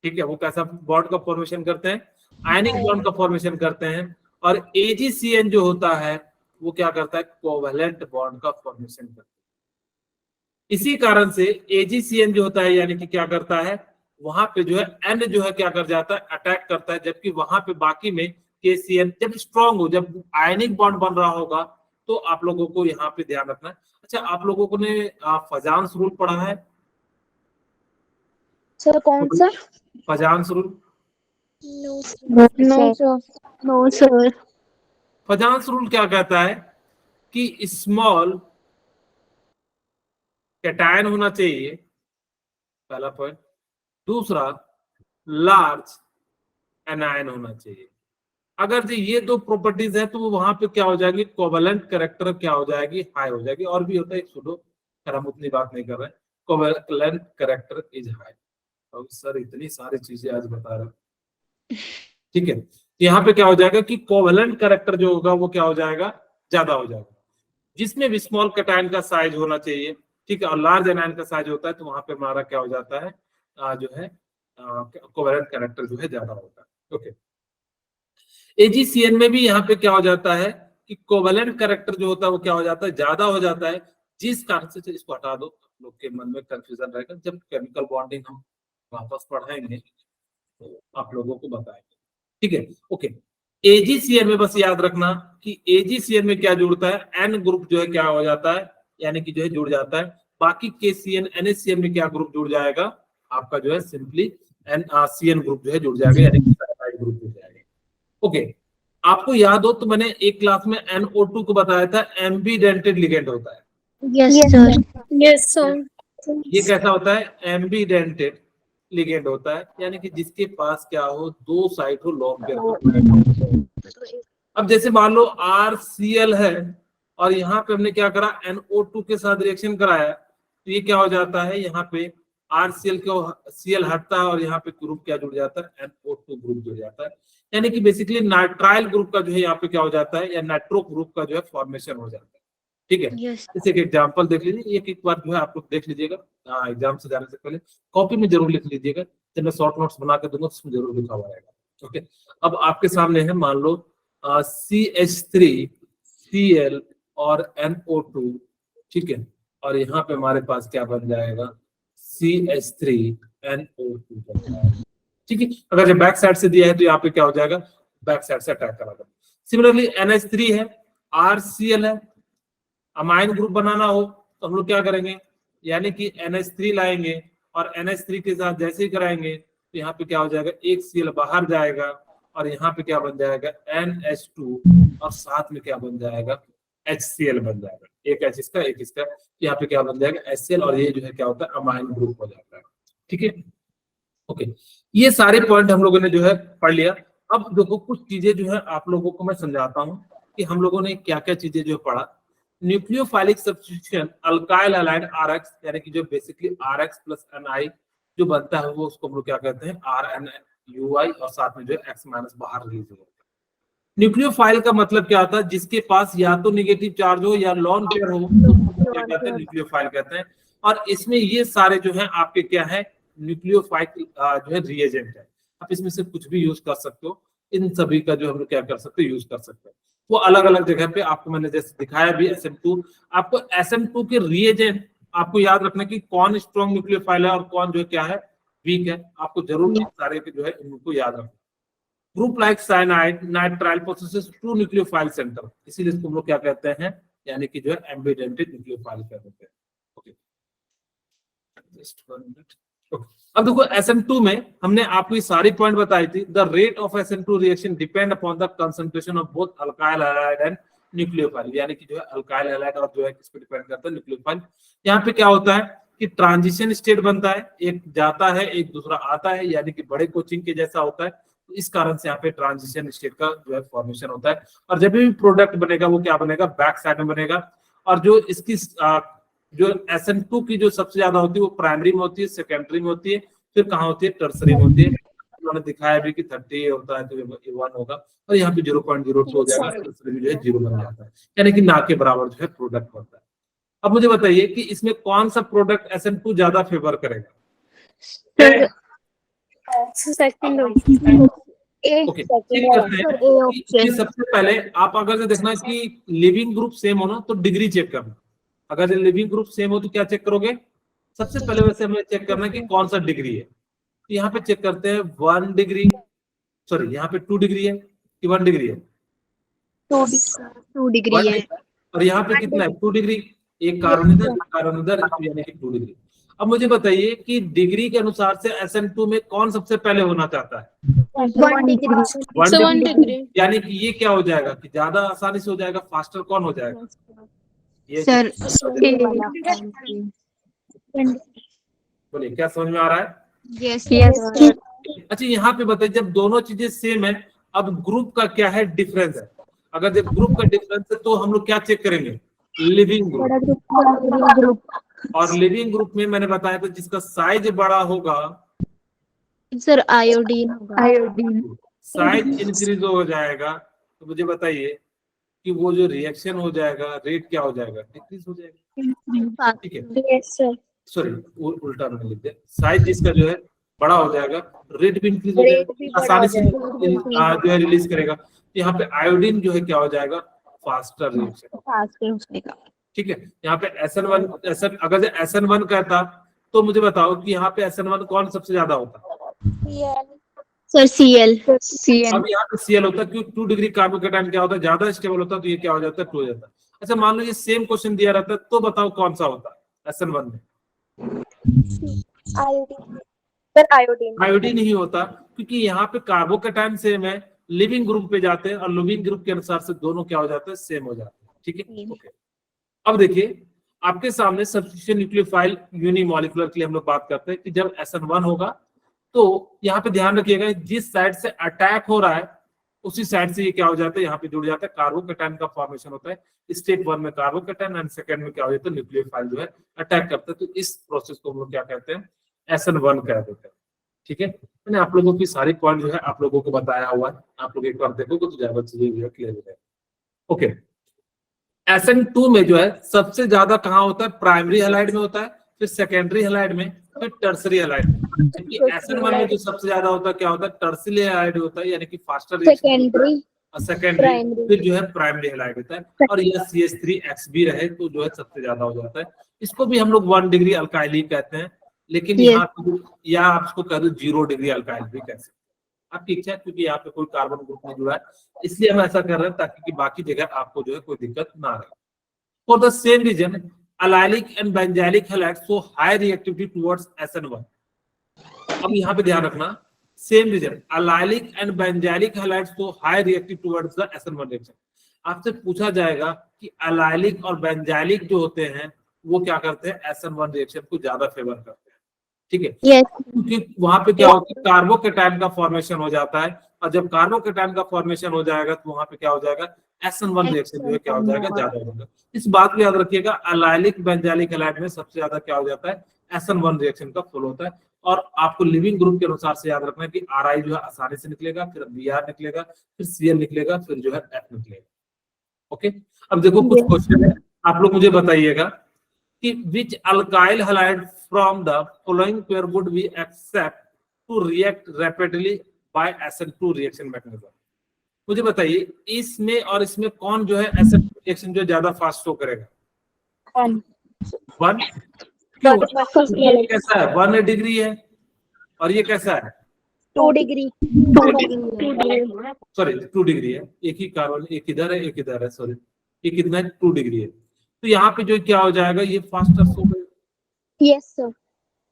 ठीक है, वो कैसा बॉन्ड का फॉर्मेशन करते हैं, आयनिक बॉन्ड का फॉर्मेशन करते हैं। और AgCN जो होता है वो क्या करता है, कोवैलेंट बॉन्ड का फॉर्मेशन करता है। इसी कारण से AgCN जो होता है यानी कि क्या करता है, वहां पे जो है N जो है क्या कर जाता है, अटैक करता है, जबकि वहां पे बाकी में KCN जब स्ट्रांग हो, जब आयनिक बॉन्ड बन रहा होगा, तो आप लोगों को यहाँ पे ध्यान रखना है। अच्छा, आप लोगों को ने फजांस रूल पढ़ा है, Sir, कौन सा? Fajans rule? No, sir. No, sir. No sir. Fajans rule क्या कहता है कि स्मॉल कैटायन होना चाहिए, पहला पॉइंट, दूसरा लार्ज एनायन होना चाहिए। अगर जो ये दो प्रॉपर्टीज है तो वो वहां पे क्या हो जाएगी, कोवेलेंट कैरेक्टर क्या हो जाएगी, हाई हो जाएगी। और भी होता है, सुनो, खैर हम उतनी बात नहीं कर रहे हैं। Covalent character is high. अब सर इतनी सारी चीजें आज बता रहे हैं, ठीक है। यहाँ पे क्या हो जाएगा कि कोवेलेंट कैरेक्टर जो होगा वो क्या हो जाएगा, ज्यादा हो जाएगा, जिसमें भी स्मॉल कैटायन का साइज होना चाहिए, ठीक है, और लार्ज एनायन का साइज होता है, तो वहां पे हमारा क्या हो जाता है, जो है कोवेलेंट कैरेक्टर जो है ज्यादा होता है। ओके, एजीसीएन में भी यहाँ पे क्या हो जाता है कि कोवेलेंट कैरेक्टर जो होता है वो क्या हो जाता है, ज्यादा हो जाता है, जिस कारण से, इसको हटा दो, लोग के मन में कंफ्यूजन रहेगा, जब केमिकल बॉन्डिंग हम वापस पढ़ाएंगे तो आप लोगों को बताएंगे, ठीक है। ओके, एजीसीएन में बस याद रखना कि एजीसीएन में क्या जुड़ता है, एन ग्रुप जो है क्या हो जाता है, यानी कि जो है जुड़ जाता है। बाकी केसीएन एनएचसीएन में क्या ग्रुप जुड़ जाएगा, आपका जो है सिंपली सीएन ग्रुप जो है जुड़ जाएगा, यानी कि ग्रुप जुड़ जाएगा। ओके, आपको याद हो तो मैंने एक क्लास में NO2 को बताया था एम्बीडेंटेड लिगेंड होता है। Yes, sir. Yes, sir. ये कैसा होता है, एम्बीडेंटेड लिगेंड होता है, यानी कि जिसके पास क्या हो, दो साइड हो लॉन्ग पेयर। अब जैसे मान लो RCl है और यहाँ पे हमने क्या करा, NO2 के साथ रिएक्शन कराया, तो ये क्या हो जाता है, यहाँ पे RCl को Cl हटता है और यहाँ पे ग्रुप क्या जुड़ जाता है, NO2 ग्रुप जुड़ जाता है, यानी कि बेसिकली नाइट्राइल ग्रुप का जो है यहाँ पे क्या हो जाता है, या नाइट्रो ग्रुप का जो है फॉर्मेशन हो जाता है, ठीक है। इसे एक एग्जांपल देख लीजिए, एक बार जो है आप लोग देख लीजिएगा, एग्जाम से जाने से पहले कॉपी में जरूर लिख लीजिएगा, जब मैं शॉर्ट नोट्स बना के दूंगा उसमें जरूर लिखा हुआ रहेगा। ओके, अब आपके सामने है, मान लो CH3 Cl और NO2, ठीक है, और यहाँ पे हमारे पास क्या बन जाएगा, CH3 NO2 बन जाएगा, ठीक है। अगर जब बैक साइड से दिया है तो यहाँ पे क्या हो जाएगा, बैक साइड से अटैक करा। सिमिलरली NH3 है, RCl है, अमाइन ग्रुप बनाना हो तो हम लोग क्या करेंगे, यानी कि NH3 लाएंगे और NH3 के साथ जैसे ही कराएंगे तो यहाँ पे क्या हो जाएगा, एक Cl बाहर जाएगा और यहाँ पे क्या बन जाएगा, NH2, और साथ में क्या बन जाएगा, HCl बन जाएगा, एक H इसका एक इसका, यहाँ पे क्या बन जाएगा, HCl, और ये जो है क्या होता है, अमाइन ग्रुप हो जाता है, ठीक है। ओके, ये सारे पॉइंट हम लोगों ने जो है पढ़ लिया। अब देखो कुछ चीजें जो है आप लोगों को मैं समझाता हूँ कि हम लोगों ने क्या क्या चीजें जो पढ़ा। न्यूक्लियोफाइलिक सब्स्टिट्यूशन अल्काइल हैलाइड RX, यानी कि जो बेसिकली RX प्लस NI जो बनता है वो उसको हम लोग क्या कहते हैं, RNUI, और साथ में जो है X माइनस बाहर रिलीज होता है। न्यूक्लियोफाइल का मतलब क्या होता है, जिसके पास या तो नेगेटिव चार्ज हो या लॉन पेयर हो, उसको क्या कहते हैं, न्यूक्लियोफाइल कहते हैं। और इसमें ये सारे जो है आपके क्या है, न्यूक्लियोफाइल जो है रिएजेंट है। आप इसमें से कुछ भी यूज कर सकते हो, इन सभी का जो हम लोग क्या कर सकते हो, यूज कर सकते हैं। वो अलग अलग जगह पे आपको मैंने जैसे दिखाया भी SM2, आपको SM2 के रिएजेंट आपको याद रखना कि कौन स्ट्रॉन्ग न्यूक्लियोफाइल है और कौन जो है क्या है, वीक है, आपको जरूर सारे जो है इनको याद रखना। Group like cyanide nitrile possesses two nucleophile center, इसीलिए इसको हम लोग क्या कहते हैं, यानी कि जो है एम्बीडेंटेड न्यूक्लियोफाइल कहते हैं। Okay, just 1 minute. अब देखो SM2 में हमने आपको ये सारी पॉइंट बताई थी। The rate of SM2 reaction depend upon the concentration of both alkyl halide and nucleophile, यानी कि जो है अल्काइल हैलाइड और जो है किस पे डिपेंड करता है, न्यूक्लियोफाइल। यहाँ पे क्या होता है कि ट्रांजिशन स्टेट बनता है, एक जाता है एक दूसरा आता है, यानी कि बड़े कोचिंग के जैसा होता है, तो इस कारण से यहाँ पे ट्रांजिशन स्टेट का जो है फॉर्मेशन होता है। और जब भी प्रोडक्ट बनेगा वो क्या बनेगा, बैक साइड में बनेगा। और जो इसकी जो SM2 की जो सबसे ज्यादा होती है वो प्राइमरी में होती है, सेकेंडरी में होती है, फिर कहाँ होती है, टर्सरी में होती है। उन्होंने दिखाया भी कि 30 होता है तो ये 1 होगा, और यहाँ पे 0.02 हो जाएगा, टर्सरी में जो है 0 बन जाता है, यानी कि ना के बराबर जो है प्रोडक्ट होता है। अब मुझे बताइए कि इसमें कौन सा प्रोडक्ट SM2 ज्यादा फेवर करेगा? ओके, चेक करते हैं। सबसे पहले आप अगर से देखना कि लिविंग ग्रुप सेम हो ना तो डिग्री चेक करना। अगर लिविंग ग्रुप सेम हो तो क्या चेक करोगे, सबसे पहले वैसे हमें चेक करना कि कौन सा डिग्री है। तो यहाँ पे चेक करते हैं 1 डिग्री, सॉरी यहाँ पे 2 डिग्री है कि 1 डिग्री है, 2 डिग्री है, और यहाँ पे कितना है, 2 डिग्री। एक कार्बन इधर यानी कि 2 डिग्री। अब मुझे बताइए कि डिग्री के अनुसार से SM2 में कौन सबसे पहले होना चाहता है, 1 डिग्री, यानी कि ये क्या हो जाएगा कि ज्यादा आसानी से हो जाएगा, फास्टर कौन हो जाएगा, ये सर बोलिए क्या समझ में आ रहा है? Yes. Yes, sir. अच्छा यहाँ पे बताइए, जब दोनों चीजें सेम है, अब ग्रुप का क्या है डिफरेंस है। अगर जब ग्रुप का डिफरेंस है तो हम लोग क्या चेक करेंगे, लिविंग ग्रुप। बड़ा ग्रुप और लिविंग ग्रुप में मैंने बताया था जिसका साइज बड़ा होगा, सर आयोडीन होगा। आयोडीन साइज इंक्रीज हो जाएगा, तो मुझे बताइए कि वो जो रिएक्शन हो जाएगा, रेट क्या हो जाएगा, डिक्रीज हो जाएगा। ठीक है, यस सर सॉरी उल्टा मैंने लिख दिया, साइज जिसका जो है बड़ा हो जाएगा, रेट भी इंक्रीज हो रेट भी जाएगा, बड़ा आसानी हो से जाएगा। जो है रिलीज करेगा। तो यहाँ पे आयोडीन जो है क्या हो जाएगा, फास्टर रिएक्शन। फास्ट होगा। ठीक है, यहाँ पे SN1 SN अगर SN1 कहता तो मुझे बताओ कि यहाँ पे SN1 कौन सबसे ज्यादा होता। Sir Cl। अब यहाँ पे Cl होता, क्यों, 2 डिग्री कार्बोकेटाइन क्या होता है, ज्यादा स्टेबल होता, तो ये क्या हो जाता है, 2 हो जाता है। अच्छा मान लो ये सेम क्वेश्चन दिया रहता तो बताओ कौन सा होता SN1 में। आयोडीन ही होता, क्योंकि यहाँ पे कार्बोकेटाइन सेम है, लिविंग ग्रुप पे जाते हैं और लिविंग ग्रुप के अनुसार से दोनों क्या हो जाते हैं, सेम हो जाते हैं। ठीक है, ओके। अब देखिए आपके सामने सब्स्टिट्यूशन न्यूक्लियोफाइल यूनिमॉलिक्यूलर के लिए हम लोग बात करते हैं कि जब SN1 होगा तो यहाँ पे ध्यान रखिएगा, जिस साइड से अटैक हो रहा है उसी साइड से ये क्या हो जाता है, यहाँ पे जुड़ जाता है, कार्बोकेटाइन का फॉर्मेशन होता है। स्टेप 1 में कार्बोकेटाइन एंड सेकंड में क्या हो जाता है, न्यूक्लियोफाइल जो है अटैक करता है। तो इस प्रोसेस को हम लोग क्या कहते हैं, SN1 कह देते हैं। ठीक है, मैंने आप लोगों की सारी पॉइंट जो है आप लोगों को बताया हुआ है, आप लोग एक बार देखोगे तो ज्यादा चीजें जो है क्लियर हो जाएगी। ओके, SN2 में जो है सबसे ज्यादा कहाँ होता है, प्राइमरी हैलाइड में होता है, फिर सेकेंडरी हैलाइड में, फिर टर्सरी हैलाइड में। क्योंकि SN1 में जो सबसे ज्यादा होता है क्या होता है, टर्सरी हैलाइड होता है, यानी कि फास्टर सेकेंडरी सेकेंडरी, फिर जो है प्राइमरी हैलाइड होता है। और यह CH3X भी रहे तो जो है सबसे ज्यादा हो जाता है। इसको भी हम लोग 1 डिग्री अल्काइली कहते हैं, लेकिन यहाँ या आप इसको कह दो 0 डिग्री अल्काइल भी कह सकते हैं, आपकी इच्छा है, क्योंकि यहाँ पे कोई कार्बन ग्रुप नहीं जुड़ा है, इसलिए हम ऐसा कर रहे हैं ताकि कि बाकी जगह आपको जो है कोई दिक्कत ना रहे। For the same reason allylic and benzylic halide show high reactivity towards SN1। अब यहाँ पे ध्यान रखना, same reason allylic and benzylic halide show high reactive towards the SN1 reaction. आपसे पूछा जाएगा कि अलाइलिक और बेंजाइलिक जो होते हैं वो क्या करते हैं, SN1 रिएक्शन को ज्यादा फेवर करते हैं। ठीक है, क्योंकि वहां पे क्या होता है, कार्बोकेटाइन का फॉर्मेशन हो जाता है, और जब कार्बोकेटाइन का फॉर्मेशन हो जाएगा तो वहां पे क्या हो जाएगा, SN1 रिएक्शन जो है क्या हो जाएगा, ज्यादा हो जाएगा। इस बात को याद रखिएगा, अलाइलिक बेंजाइलिक हैलाइड में सबसे ज्यादा क्या हो जाता है, SN1 रिएक्शन का फॉलो होता है। और आपको लिविंग ग्रुप के अनुसार से याद रखना है कि RI जो है आसानी से निकलेगा, फिर Br निकलेगा, फिर Cl निकलेगा, फिर जो है F निकलेगा। ओके, अब देखो कुछ क्वेश्चन है, आप लोग मुझे बताइएगा कि which alkyl halide from the following pair would we accept to react rapidly by SN2 reaction mechanism। मुझे बताइए इसमें और इसमें कौन जो है SN2 रिएक्शन जो ज्यादा फास्ट शो करेगा, 1। क्यों, ये कैसा है, 1 डिग्री है और ये कैसा है, 2 डिग्री सॉरी 2 डिग्री है, एक ही कार्बन, एक इधर है एक इधर है, सॉरी ये कितना है, 2 डिग्री है। तो यहाँ पे जो क्या हो जाएगा, ये फास्टर शो करेगा। यस सर,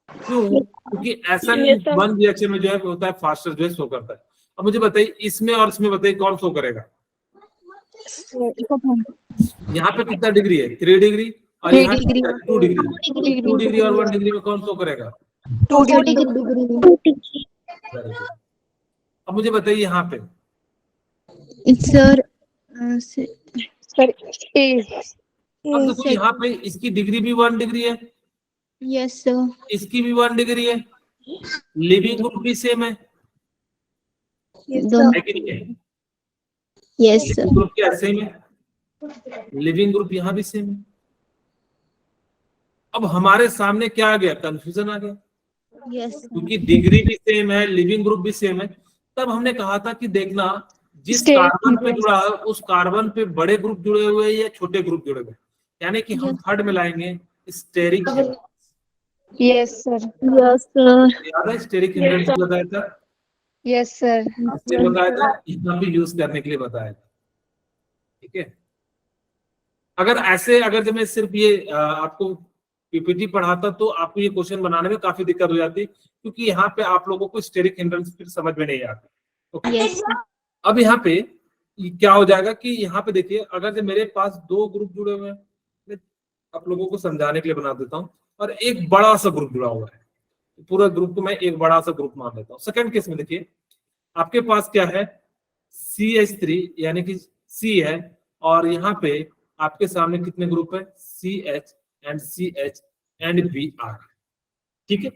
क्यों, क्योंकि SN1 रिएक्शन में जो है होता है फास्टर जो है शो करता है। अब मुझे बताइए इसमें और इसमें बताइए कौन शो करेगा, यहाँ पे कितना डिग्री है, 3 डिग्री और यहाँ 2 डिग्री, 2 डिग्री और 1 डिग्री में कौन शो करेगा, 2 डिग्री। अब मुझे बताइए यहाँ पे सर अब देखो यहाँ पे इसकी डिग्री भी 1 डिग्री है, यस सर, इसकी भी 1 डिग्री है, लिविंग ग्रुप भी सेम है कि नहीं है, यस सर, लिविंग ग्रुप क्या सेम है, लिविंग ग्रुप यहाँ भी सेम है। अब हमारे सामने क्या आ गया, कंफ्यूजन आ गया, यस क्योंकि डिग्री भी सेम है, लिविंग ग्रुप भी सेम है। तब हमने कहा था कि देखना जिस कार्बन पे जुड़ा है उस कार्बन पे बड़े ग्रुप जुड़े हुए हैं या छोटे ग्रुप जुड़े हुए, यानी कि हम थर्ड में लाएंगे steric. Yes sir, yes sir, याद है स्टेरिक हिंड्रेंस बताया था, यस सर, बताया था, यहाँ पे यूज करने के लिए बताया था। ठीक है, अगर ऐसे अगर जब मैं सिर्फ ये आपको PPT पढ़ाता तो आपको ये क्वेश्चन बनाने में काफी दिक्कत हो जाती, क्योंकि यहाँ पे आप लोगों को स्टेरिक हिंड्रेंस फिर समझ में नहीं आता। यस। अब यहाँ पे क्या हो जाएगा कि यहाँ पे देखिए, अगर जब मेरे पास 2 ग्रुप जुड़े हुए हैं, मैं आप लोगों को समझाने के लिए बना देता हूँ, और एक बड़ा सा ग्रुप जुड़ा हुआ है, पूरा ग्रुप को मैं एक बड़ा सा ग्रुप मान लेता हूँ। सेकंड केस में देखिए, आपके पास क्या है, CH3 यानी कि C है, और यहाँ पे आपके सामने कितने ग्रुप है, CH and CH and Br, ठीक है।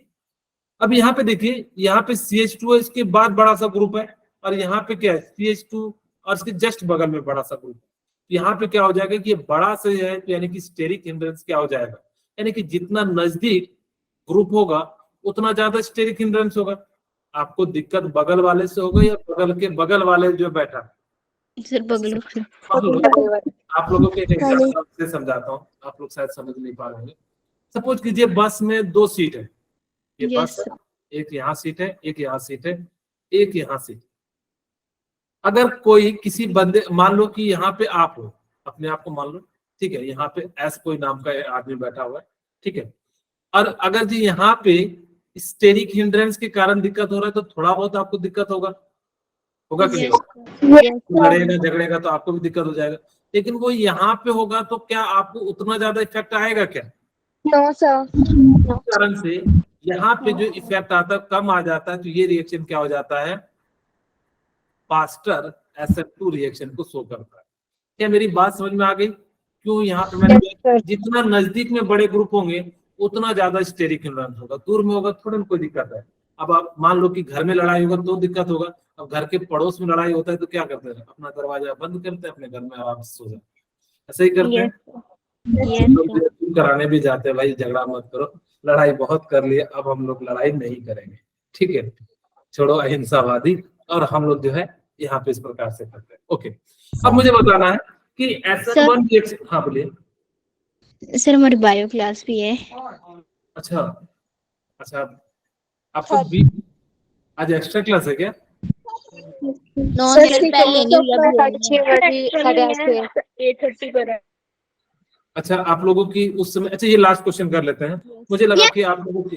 अब यहाँ पे देखिए, यहाँ पे CH2 है, इसके बाद बड़ा सा ग्रुप है, और यहाँ पे क्या है, CH2 और इसके जस्ट बगल में बड़ा सा ग्रुप। यहाँ पे क्या हो जाएगा कि ये बड़ा से है, तो यानी कि स्टेरिक हिंड्रेंस क्या हो जाएगा, यानी कि जितना नजदीक ग्रुप होगा उतना ज्यादा स्टेरिक हिंड्रेंस होगा। आपको दिक्कत बगल वाले से होगा या बगल के बगल वाले जो बैठा। सर बगल से। आप लोगों के एग्जांपल से समझाता हूँ, आप लोग शायद समझ नहीं पा रहे होंगे। सपोज कीजिए बस में 2 सीट है, ये बस है, एक यहाँ सीट है, एक यहाँ सीट है, एक यहाँ सीट। अगर कोई किसी बंदे, मान लो कि यहाँ पे आप हो, अपने आप को मान लो, ठीक है, यहाँ पे एस कोई नाम का आदमी बैठा हुआ है, ठीक है, और अगर जी यहाँ पे स्टेरिक हिंड्रेंस के कारण दिक्कत हो रहा है तो थोड़ा बहुत आपको दिक्कत होगा कि नहीं होगा? लड़ेगा झगड़ेगा तो आपको भी दिक्कत हो जाएगा, लेकिन वो यहाँ पे होगा तो क्या आपको उतना ज्यादा इफेक्ट आएगा क्या? No sir. इस कारण से यहाँ पे जो इफेक्ट आता है कम आ जाता है, तो ये रिएक्शन क्या हो जाता है, फास्टर SF2 रिएक्शन को शो करता है। क्या मेरी बात समझ में आ गई? क्यों यहाँ पे मैंने, जितना नजदीक में बड़े ग्रुप होंगे उतना ज्यादा स्टेरिक हिंड्रेंस होगा, दूर में होगा थोड़ा कोई दिक्कत है। अब आप मान लो कि घर में लड़ाई होगा तो दिक्कत होगा, अब घर के पड़ोस में लड़ाई होता है तो क्या करते हैं, अपना दरवाजा बंद करते हैं, अपने घर में आराम से सो जाते हैं, ऐसे ही करते हैं। लोग कराने भी जाते हैं, भाई झगड़ा मत करो, लड़ाई बहुत कर लिए, अब हम लोग लड़ाई नहीं करेंगे, ठीक है, छोड़ो अहिंसावादी, और हम लोग जो है यहाँ पे इस प्रकार से करते हैं। ओके, अब मुझे बताना है कि SN1 रिएक्शन, हाँ बोलिए। सर हमारी बायो क्लास भी है। अच्छा अच्छा, आपको भी आज एक्स्ट्रा क्लास है क्या? नो सर, पहले नहीं, 8:30 पर है। अच्छा, आप लोगों की उस समय, अच्छा ये लास्ट क्वेश्चन कर लेते हैं। मुझे लगा कि आप लोगों की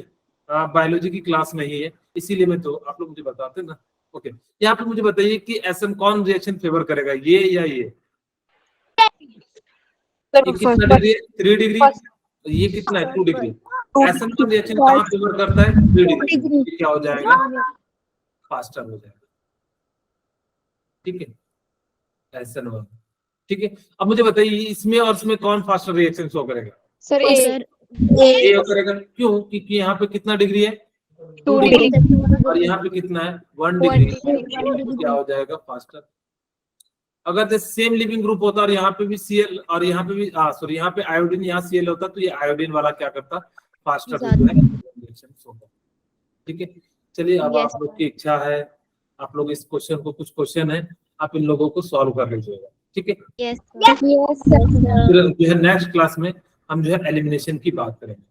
बायोलॉजी की क्लास नहीं है, इसीलिए मैं, तो आप लोग मुझे बताते ना। ओके, यहाँ पे मुझे बताइए कि SM कौन रिएक्शन फेवर करेगा, ये या ये? कितना डिग्री? 3 डिग्री। ये कितना है? 2 डिग्री। SM कौन रिएक्शन कहाँ फेवर करता है? 3 डिग्री। क्या हो जाएगा? फास्टर हो जाएगा, ठीक है, SN1, ठीक है। अब मुझे बताइए इसमें और इसमें कौन फास्टर रिएक्शन शो करेगा? सर ए करेगा। क्यों? क्योंकि यहाँ पे कितना डिग्री है? 2 डिग्री, और यहाँ पे कितना है? 1 डिग्री। क्या हो जाएगा? फास्टर। अगर सेम लिविंग ग्रुप होता और यहाँ पे भी Cl और यहाँ पे भी सॉरी यहाँ पे आयोडीन, यहाँ Cl होता, तो ये आयोडीन वाला क्या करता? फास्टर जो है रिएक्शन शो करता, ठीक है। चलिए, अब आप लोग की इच्छा है, आप लोग इस क्वेश्चन को, कुछ क्वेश्चन है आप इन लोगों को सॉल्व कर लीजिएगा, ठीक है। यस फिर जो है नेक्स्ट क्लास में हम जो है एलिमिनेशन की बात करेंगे।